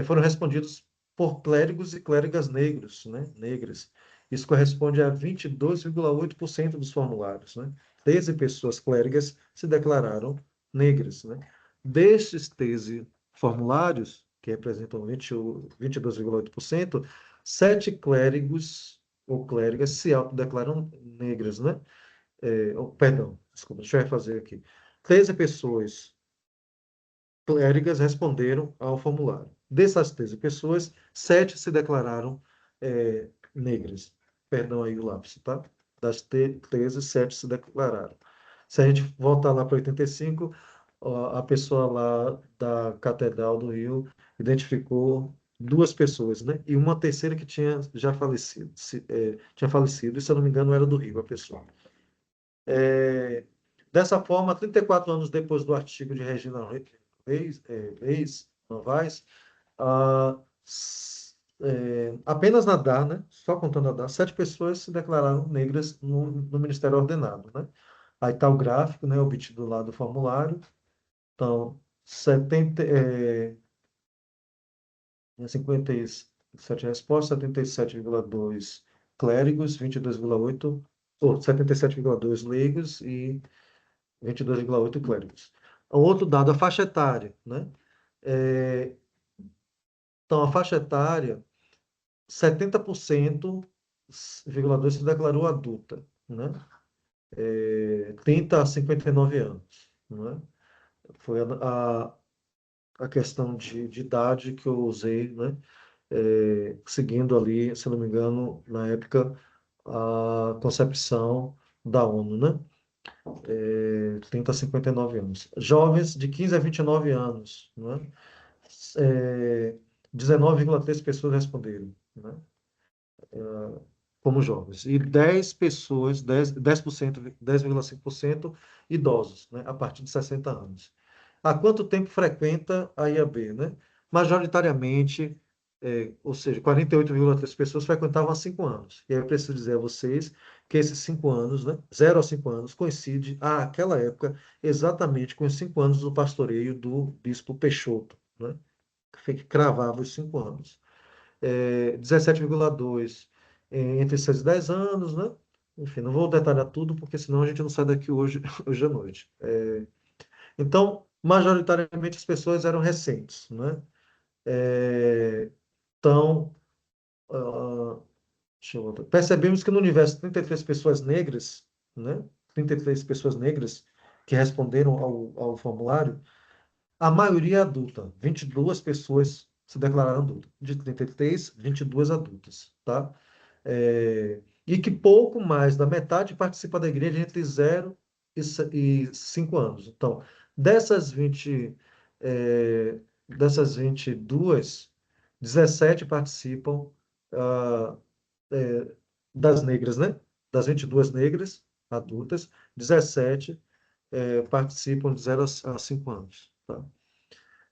foram respondidos por clérigos e clérigas negros, né, negras. Isso corresponde a 22,8% dos formulários, né? 13 pessoas clérigas se declararam negras, né? Destes 13 formulários, que representam 22,8%, 7 clérigos ou clérigas se autodeclaram negras, né? Perdão, desculpa, deixa eu refazer aqui. 13 pessoas clérigas responderam ao formulário. Dessas 13 pessoas, 7 se declararam negras. Perdão aí o lápis, tá? Das 13, 7 se declararam. Se a gente voltar lá para 85, ó, a pessoa lá da Catedral do Rio identificou duas pessoas, né? E uma terceira que tinha já falecido. Tinha falecido, e se eu não me engano era do Rio, a pessoa. Dessa forma, 34 anos depois do artigo de Regina Reis Novaes, ah, apenas na DAR, né, só contando a DAR, 7 pessoas se declararam negras no Ministério Ordenado, né? Aí está o gráfico, né, obtido lá do formulário. Então, 57 respostas, 77,2 clérigos, 22,8, ou 77,2 leigos e 22,8 clérigos. O outro dado, a faixa etária, né? É, então, a faixa etária, 70,2% se declarou adulta, né? 30 a 59 anos, né? Foi a questão de idade que eu usei, né? Seguindo ali, se não me engano, na época, a concepção da ONU, né? 30 a 59 anos. Jovens de 15 a 29 anos, né? 19,3 pessoas responderam, né? como jovens, e 10 pessoas, 10%, 10,5% idosos, né, a partir de 60 anos. Há quanto tempo frequenta a IAB, né? Majoritariamente, ou seja, 48,3 pessoas frequentavam há 5 anos. E aí eu preciso dizer a vocês que esses 5 anos, né, 0 a 5 anos, coincide àquela época exatamente com os 5 anos do pastoreio do bispo Peixoto, né, que cravava os 5 anos. 17,2 entre 6 e 10 anos, né? Enfim, não vou detalhar tudo, porque senão a gente não sai daqui hoje, hoje à noite. Então, majoritariamente as pessoas eram recentes, né? Então, ah, percebemos que no universo 33 pessoas negras, né? 33 pessoas negras que responderam ao formulário, a maioria é adulta. 22 pessoas se declararam adultas. De 33, 22 adultas, tá? E que pouco mais da metade participa da igreja entre 0 e 5 anos. Então, dessas 20, dessas 22, 17 participam ah, é, das negras, né? Das 22 negras adultas, 17 participam de 0 a 5 anos, tá?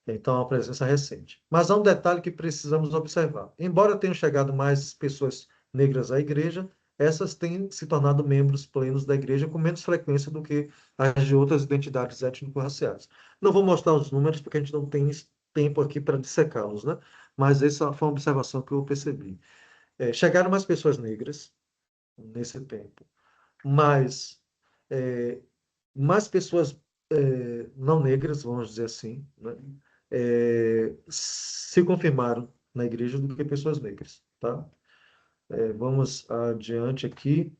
Então, é uma presença recente. Mas há um detalhe que precisamos observar. Embora tenham chegado mais pessoas negras à igreja, essas têm se tornado membros plenos da igreja com menos frequência do que as de outras identidades étnico-raciais. Não vou mostrar os números porque a gente não tem tempo aqui para dissecá-los, né? Mas essa foi uma observação que eu percebi. Chegaram mais pessoas negras nesse tempo, mas é, mais pessoas não negras, vamos dizer assim, né, se confirmaram na igreja do que pessoas negras, tá? Vamos adiante aqui.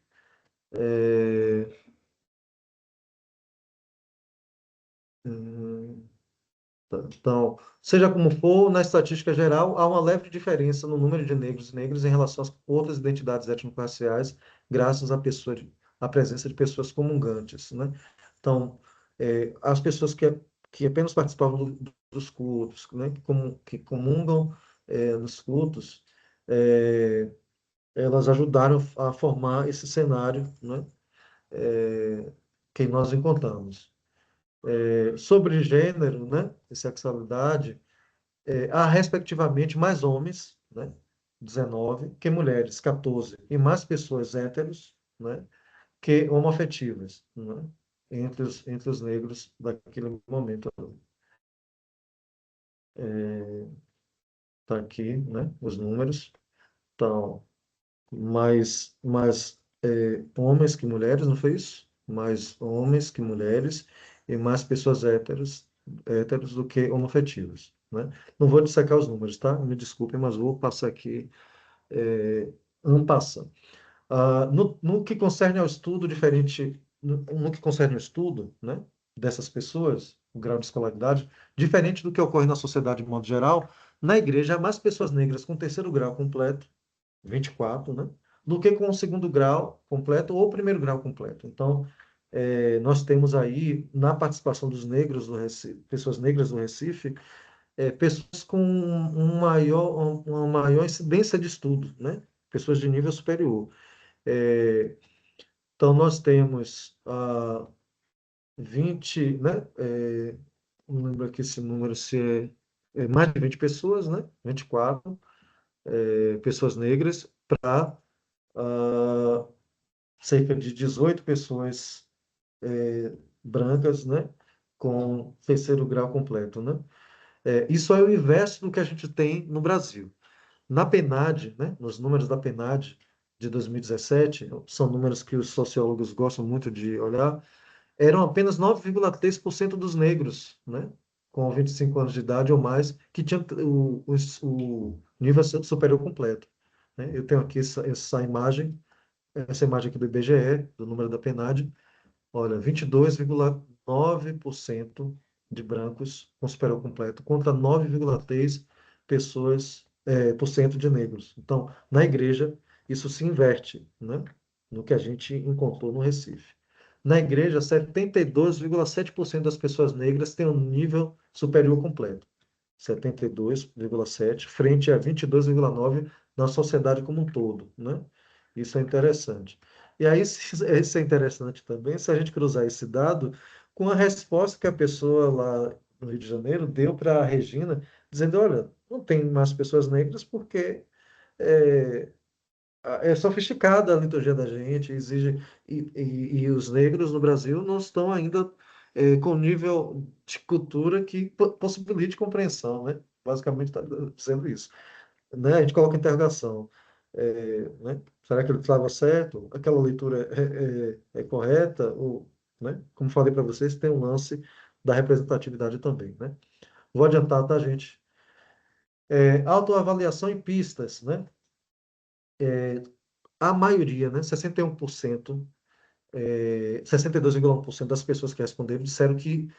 É, hum, então, seja como for, na estatística geral, há uma leve diferença no número de negros e negras em relação às outras identidades étnico-raciais, graças à presença de pessoas comungantes, né? Então, as pessoas que apenas participavam dos cultos, né, que comungam nos cultos, é, elas ajudaram a formar esse cenário, né, que nós encontramos. Sobre gênero, né, e sexualidade, há respectivamente mais homens, né, 19, que mulheres, 14, e mais pessoas héteros, né, que homoafetivas, né, entre os negros daquele momento. Tá aqui, né, os números. Então, mais homens que mulheres, não foi isso? Mais homens que mulheres e mais pessoas héteros do que homoafetivas, né? Não vou dissecar os números, tá? Me desculpem, mas vou passar aqui um passando. No que concerne ao estudo diferente, no que concerne ao estudo, né, dessas pessoas, o grau de escolaridade, diferente do que ocorre na sociedade de modo geral, na igreja há mais pessoas negras com terceiro grau completo, 24, né, do que com o segundo grau completo ou o primeiro grau completo. Então, nós temos aí, na participação dos negros do Recife, pessoas negras do Recife, pessoas com uma maior incidência de estudo, né? Pessoas de nível superior. Então, nós temos 20, né? Não lembro aqui esse número, se mais de 20 pessoas, né? 24 pessoas negras para cerca de 18 pessoas brancas, né? Com terceiro grau completo, né? Isso é o inverso do que a gente tem no Brasil. Na PNAD, né? Nos números da PNAD de 2017, são números que os sociólogos gostam muito de olhar, eram apenas 9,3% dos negros, né, com 25 anos de idade ou mais, que tinham o nível superior completo, né? Eu tenho aqui essa imagem aqui do IBGE, do número da PNAD, olha, 22,9% de brancos com superior completo, contra 9,3% por cento de negros. Então, na igreja, isso se inverte, né, no que a gente encontrou no Recife. Na igreja, 72,7% das pessoas negras têm um nível superior completo. 72,7 frente a 22,9 na sociedade como um todo, né? Isso é interessante. E aí, isso é interessante também, se a gente cruzar esse dado com a resposta que a pessoa lá no Rio de Janeiro deu para a Regina, dizendo, olha, não tem mais pessoas negras porque é, é sofisticada a liturgia da gente, exige, e os negros no Brasil não estão ainda com nível de cultura que possibilite compreensão, né? Basicamente está dizendo isso, né? A gente coloca interrogação, né? Será que ele estava certo? Aquela leitura é correta? Ou, né? Como falei para vocês, tem um lance da representatividade também, né? Vou adiantar, tá, gente? Autoavaliação em pistas, né? A maioria, né? 61%, 62,1% das pessoas que responderam disseram que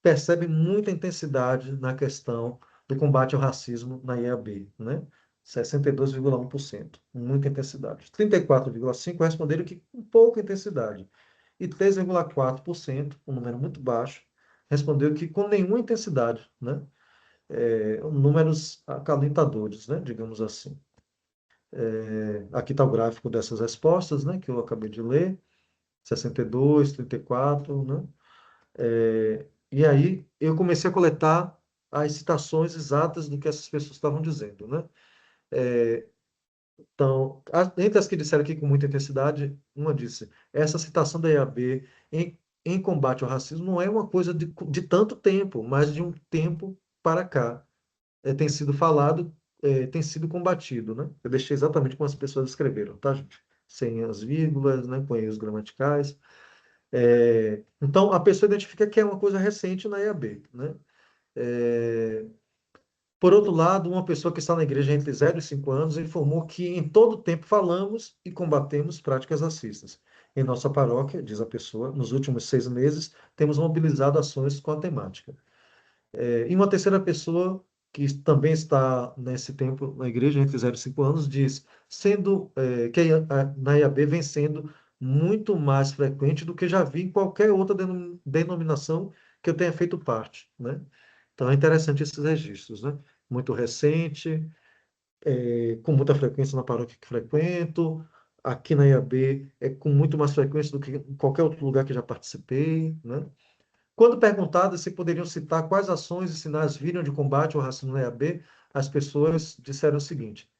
percebem muita intensidade na questão do combate ao racismo na IAB, né? 62,1%, muita intensidade. 34,5% responderam que com pouca intensidade. E 3,4%, um número muito baixo, respondeu que com nenhuma intensidade, né? Números acalentadores, né? Digamos assim. Aqui está o gráfico dessas respostas, né? Que eu acabei de ler. 62, 34, né? E aí eu comecei a coletar as citações exatas do que essas pessoas estavam dizendo, né? Então, entre as que disseram aqui com muita intensidade, uma disse: essa citação da EAB em combate ao racismo não é uma coisa de tanto tempo, mas de um tempo para cá. Tem sido falado, tem sido combatido, né? Eu deixei exatamente como as pessoas escreveram, tá, gente? Sem as vírgulas, né? Com erros gramaticais. Então, a pessoa identifica que é uma coisa recente na EAB, né? É, por outro lado, uma pessoa que está na igreja entre 0 e 5 anos informou que em todo tempo falamos e combatemos práticas racistas. Em nossa paróquia, diz a pessoa, nos últimos 6 meses, temos mobilizado ações com a temática. E uma terceira pessoa, que também está nesse tempo na igreja, entre 0 e 5 anos, diz que na IAB vem sendo muito mais frequente do que já vi em qualquer outra denominação que eu tenha feito parte, né? Então é interessante esses registros, né? Muito recente, com muita frequência na paróquia que frequento, aqui na IAB é com muito mais frequência do que em qualquer outro lugar que já participei, né? Quando perguntadas se poderiam citar quais ações e sinais viram de combate ao racismo na EAB, as pessoas disseram o seguinte: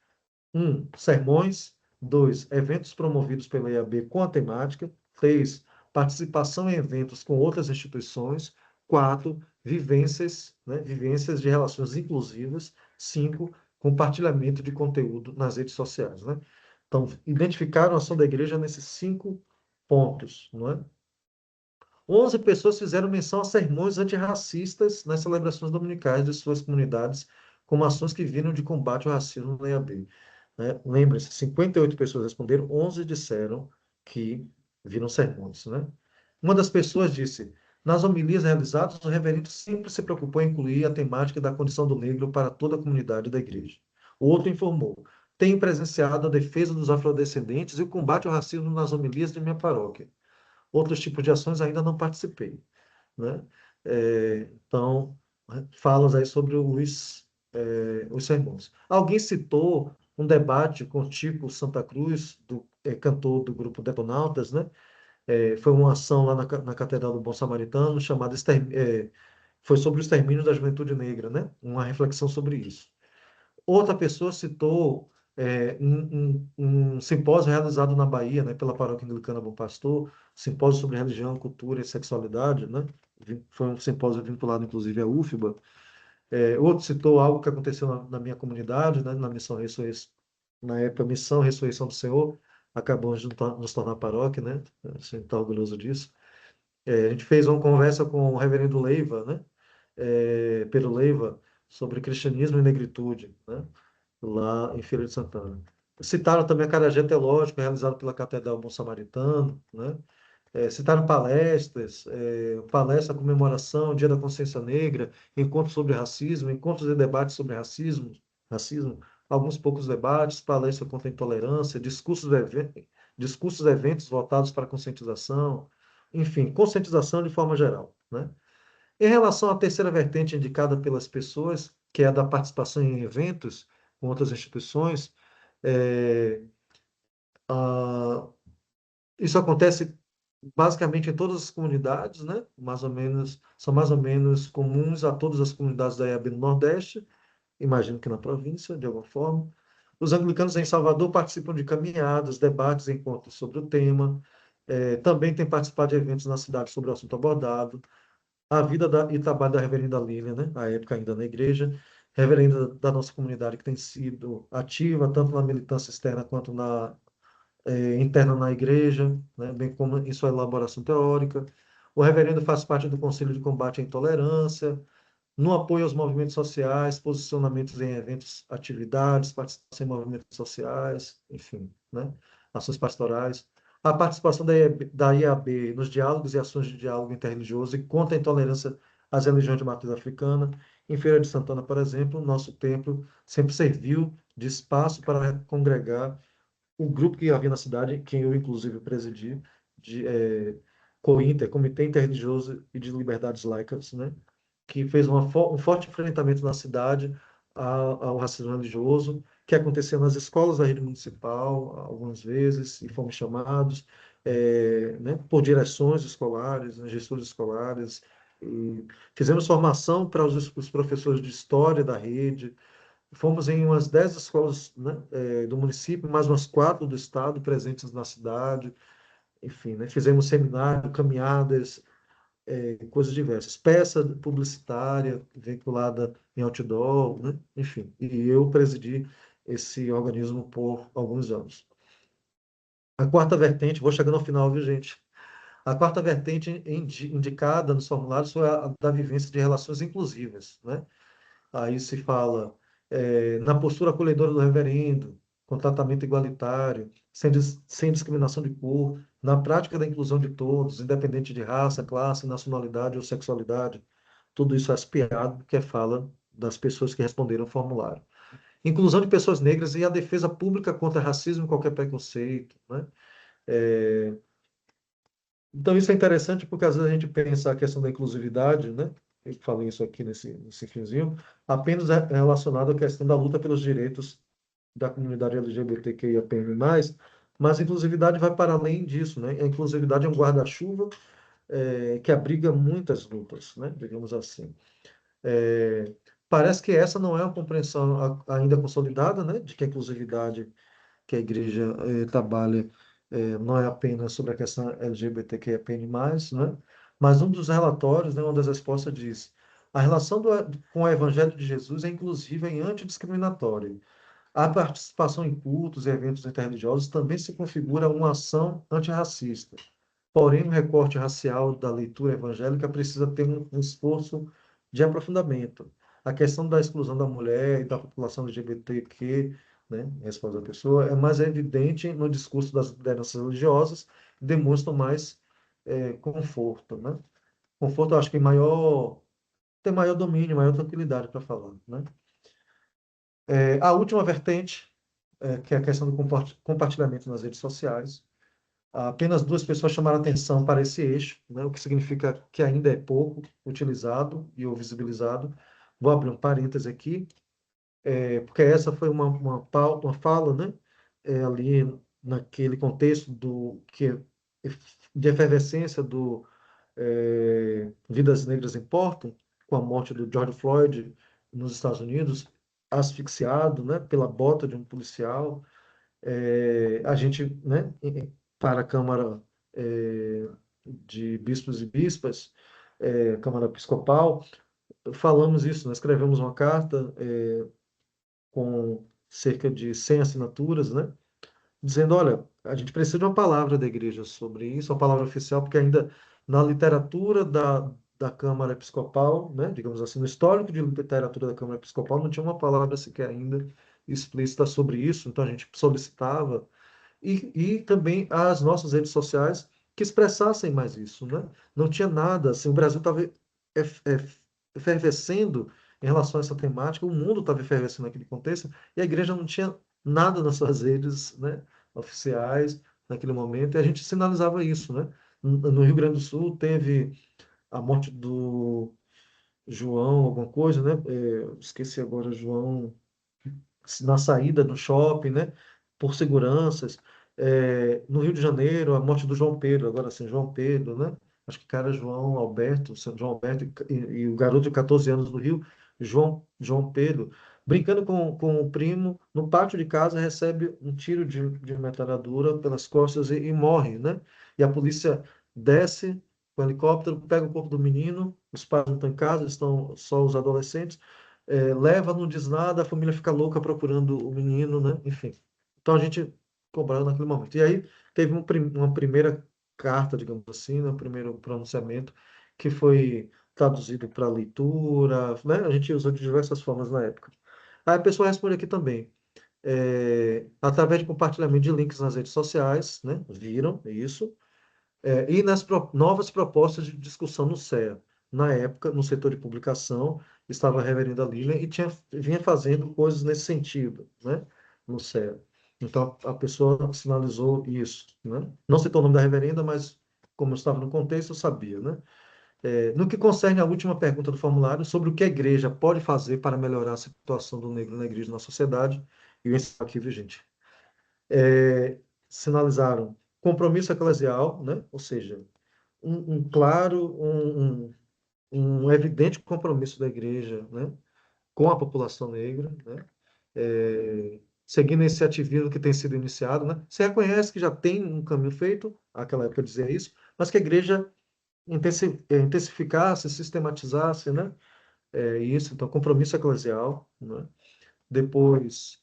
1. Sermões. 2. Eventos promovidos pela EAB com a temática. 3. Participação em eventos com outras instituições. 4. Vivências, né, vivências de relações inclusivas. 5. Compartilhamento de conteúdo nas redes sociais. Né? Então, identificaram a ação da igreja nesses 5 pontos. Não é? 11 pessoas fizeram menção a sermões antirracistas nas celebrações dominicais de suas comunidades, como ações que viram de combate ao racismo na EAB. Né? Lembre-se, 58 pessoas responderam, 11 disseram que viram sermões. Né? Uma das pessoas disse: nas homilias realizadas, o reverendo sempre se preocupou em incluir a temática da condição do negro para toda a comunidade da igreja. O outro informou: tenho presenciado a defesa dos afrodescendentes e o combate ao racismo nas homilias de minha paróquia. Outros tipos de ações ainda não participei, né? Então, falas aí sobre os sermões. Alguém citou um debate com o Chico Santa Cruz, cantor do grupo Detonautas, né? Foi uma ação lá na Catedral do Bom Samaritano, chamada foi sobre o extermínio da juventude negra, né? Uma reflexão sobre isso. Outra pessoa citou um simpósio realizado na Bahia, né, pela Paróquia Anglicana Bom Pastor, simpósio sobre religião, cultura e sexualidade, né? Foi um simpósio vinculado, inclusive, à UFBA. Outro citou algo que aconteceu na minha comunidade, né, na Missão Ressurreição, na época, Missão Ressurreição do Senhor, acabamos de nos tornar paróquia, né? A gente está orgulhoso disso. A gente fez uma conversa com o reverendo Leiva, né? Pedro Leiva, sobre cristianismo e negritude, né? Lá em Feira de Santana. Citaram também a Carajé Teológico, realizado pela Catedral Bom Samaritano, né? Citaram palestras, palestra comemoração, Dia da Consciência Negra, encontros sobre racismo, encontros e debates sobre racismo, alguns poucos debates, palestra contra a intolerância, discursos e eventos voltados para a conscientização, enfim, conscientização de forma geral, né? Em relação à terceira vertente indicada pelas pessoas, que é a da participação em eventos com outras instituições, é, Ah, isso acontece basicamente em todas as comunidades, né? Mais ou menos, são mais ou menos comuns a todas as comunidades da IAB no Nordeste, imagino que na província, de alguma forma. Os anglicanos em Salvador participam de caminhadas, debates, encontros sobre o tema. Também tem participado de eventos na cidade sobre o assunto abordado. A vida e trabalho da reverenda Lilian, né? À época ainda na igreja, reverenda da nossa comunidade que tem sido ativa tanto na militância externa quanto interna na igreja, né? Bem como em sua elaboração teórica. O reverendo faz parte do Conselho de Combate à Intolerância, no apoio aos movimentos sociais, posicionamentos em eventos, atividades, participação em movimentos sociais, enfim, né? Ações pastorais. A participação da IAB nos diálogos e ações de diálogo interreligioso e contra a intolerância às religiões de matriz africana. Em Feira de Santana, por exemplo, nosso templo sempre serviu de espaço para congregar o grupo que havia na cidade, que eu inclusive presidi, de COINTER, Comitê Interreligioso e de Liberdades Laicas, né? Que fez um forte enfrentamento na cidade ao racismo religioso, que acontecia nas escolas da rede municipal, algumas vezes, e fomos chamados, né, por direções escolares, né, gestores escolares, e fizemos formação para os professores de história da rede, fomos em umas 10 escolas, né, do município, mais umas 4 do estado presentes na cidade, enfim, né, fizemos seminário, caminhadas, coisas diversas. Peça publicitária vinculada em outdoor, né? Enfim. E eu presidi esse organismo por alguns anos. A quarta vertente, vou chegando ao final, viu, gente? A quarta vertente indicada nos formulários foi a da vivência de relações inclusivas, né? Aí se fala na postura acolhedora do reverendo, com tratamento igualitário, sem discriminação de cor, na prática da inclusão de todos, independente de raça, classe, nacionalidade ou sexualidade. Tudo isso é aspiado porque fala das pessoas que responderam o formulário. Inclusão de pessoas negras e a defesa pública contra racismo e qualquer preconceito, né? É, então, isso é interessante porque às vezes a gente pensa a questão da inclusividade, né? Eu falei isso aqui nesse finzinho, apenas relacionado à questão da luta pelos direitos da comunidade LGBTQIAPN+, mas a inclusividade vai para além disso, né? A inclusividade é um guarda-chuva que abriga muitas lutas, né? Digamos assim. É, parece que essa não é uma compreensão ainda consolidada, né? De que a inclusividade que a igreja trabalha não é apenas sobre a questão LGBTQIAPN+, né? Mas um dos relatórios, né, uma das respostas diz: a relação com o Evangelho de Jesus é inclusiva e antidiscriminatória. A participação em cultos e eventos interreligiosos também se configura uma ação antirracista. Porém, o recorte racial da leitura evangélica precisa ter um esforço de aprofundamento. A questão da exclusão da mulher e da população LGBTQ, né, responde a pessoa, é mais evidente no discurso das lideranças religiosas, demonstram mais conforto, né? Conforto, eu acho que tem maior domínio, maior tranquilidade para falar, né? A última vertente, que é a questão do compartilhamento nas redes sociais. Apenas 2 pessoas chamaram atenção para esse eixo, né, o que significa que ainda é pouco utilizado e ou visibilizado. Vou abrir um parêntese aqui, porque essa foi uma fala, né, ali naquele contexto de efervescência do Vidas Negras Importam, com a morte do George Floyd nos Estados Unidos, asfixiado, né, pela bota de um policial. A gente, né, para a Câmara de Bispos e Bispas, Câmara Episcopal, falamos isso, nós escrevemos uma carta com cerca de 100 assinaturas, né, dizendo, olha, a gente precisa de uma palavra da igreja sobre isso, uma palavra oficial, porque ainda na literatura da Câmara Episcopal, né, digamos assim, no histórico de literatura da Câmara Episcopal, não tinha uma palavra sequer ainda explícita sobre isso, então a gente solicitava e também as nossas redes sociais que expressassem mais isso, né? Não tinha nada, assim, o Brasil estava efervescendo em relação a essa temática, o mundo estava efervescendo naquele contexto, e a igreja não tinha nada nas suas redes, né, oficiais naquele momento, e a gente sinalizava isso, né? No Rio Grande do Sul teve a morte do João, alguma coisa, né? Esqueci agora, João, na saída do shopping, né? Por seguranças. No Rio de Janeiro, a morte do João Pedro, agora assim, João Pedro, né? Acho que cara João Alberto, João Alberto e o garoto de 14 anos do Rio, João Pedro, brincando com o primo, no pátio de casa, recebe um tiro de metralhadora pelas costas e morre, né? E a polícia desce com o helicóptero, pega o corpo do menino, os pais não estão em casa, estão só os adolescentes, leva, não diz nada, a família fica louca procurando o menino, né? Enfim. Então a gente cobrado naquele momento. E aí teve uma primeira carta, digamos assim, né, um primeiro pronunciamento, que foi traduzido para leitura, né? A gente usou de diversas formas na época. Aí a pessoa responde aqui também, através de compartilhamento de links nas redes sociais, né? Viram isso, e nas novas propostas de discussão no CEA. Na época, no setor de publicação, estava a reverenda Lilian e vinha fazendo coisas nesse sentido, né, no CEA. Então, a pessoa sinalizou isso, né? Não citou o nome da reverenda, mas como eu estava no contexto, eu sabia, né? No que concerne à última pergunta do formulário, sobre o que a igreja pode fazer para melhorar a situação do negro na igreja e na sociedade, e eu encerro aqui, gente. Sinalizaram compromisso eclesial, né? Ou seja, um claro, um evidente compromisso da igreja, né, com a população negra, né, seguindo esse ativismo que tem sido iniciado, né, se reconhece que já tem um caminho feito, aquela época dizia isso, mas que a igreja intensificasse, sistematizasse, né, isso, então compromisso eclesial, né, depois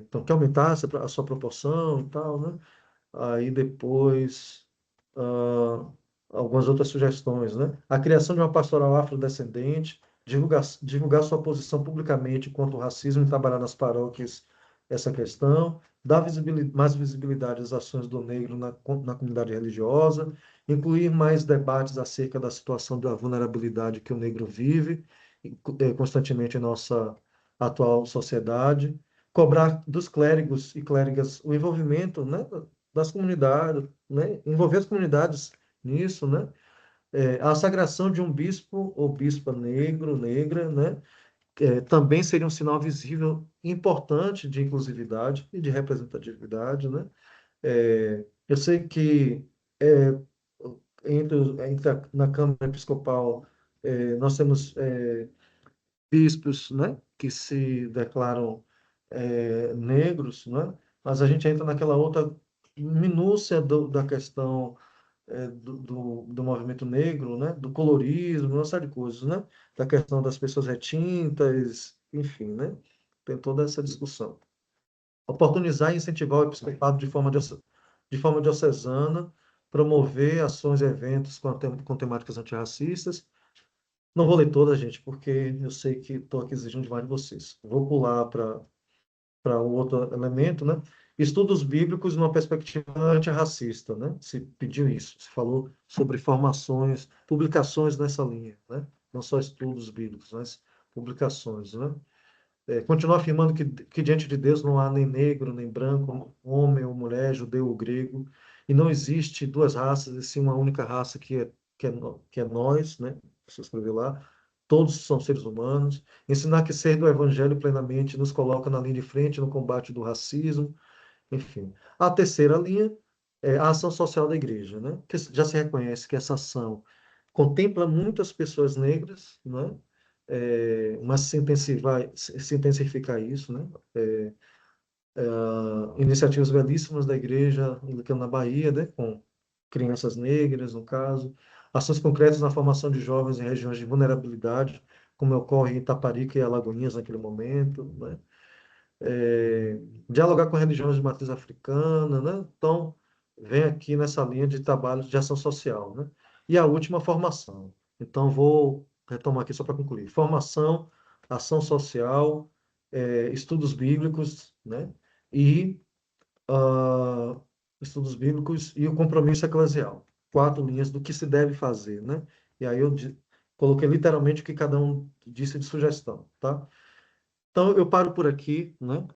então, que aumentasse a sua proporção e tal, né, aí depois ah, algumas outras sugestões, né? A criação de uma pastoral afrodescendente, divulgar sua posição publicamente contra o racismo e trabalhar nas paróquias essa questão, dar mais visibilidade às ações do negro na comunidade religiosa, incluir mais debates acerca da situação da vulnerabilidade que o negro vive constantemente em nossa atual sociedade, cobrar dos clérigos e clérigas o envolvimento, né, das comunidades, né, envolver as comunidades nisso, né, a sagração de um bispo ou bispa negro, negra, né, também seria um sinal visível importante de inclusividade e de representatividade, né. Eu sei que na Câmara Episcopal nós temos bispos, né, que se declaram negros, né, mas a gente entra naquela outra minúcia da questão do movimento negro, né, do colorismo, uma série de coisas, né, da questão das pessoas retintas, enfim, né, tem toda essa discussão. Oportunizar e incentivar o episcopado de forma diocesana, promover ações e eventos com temáticas antirracistas. Não vou ler toda, gente, porque eu sei que estou aqui exigindo demais de vocês. Vou pular para o outro elemento, né? Estudos bíblicos numa perspectiva antirracista, né? Se pediu isso, se falou sobre formações, publicações nessa linha, né? Não só estudos bíblicos, mas publicações, né? Continua afirmando que diante de Deus não há nem negro, nem branco, homem ou mulher, judeu ou grego, e não existe duas raças, e sim uma única raça que é nós, né? Você escreveu lá, todos são seres humanos. Ensinar que ser do Evangelho plenamente nos coloca na linha de frente no combate do racismo, enfim. A terceira linha é a ação social da igreja, né? Que já se reconhece que essa ação contempla muitas pessoas negras, né? Mas se intensificar isso, né? Iniciativas belíssimas da igreja na Bahia, né? Com crianças negras, no caso, ações concretas na formação de jovens em regiões de vulnerabilidade, como ocorre em Itaparica e Alagoinhas naquele momento, né? Dialogar com religiões de matriz africana, né? Então, vem aqui nessa linha de trabalho de ação social, né? E a última, formação. Então, vou retomar aqui só para concluir. Formação, ação social, estudos bíblicos, né? E ah, estudos bíblicos e o compromisso eclesial. 4 linhas do que se deve fazer, né? E aí eu coloquei literalmente o que cada um disse de sugestão, tá? Então, eu paro por aqui, né?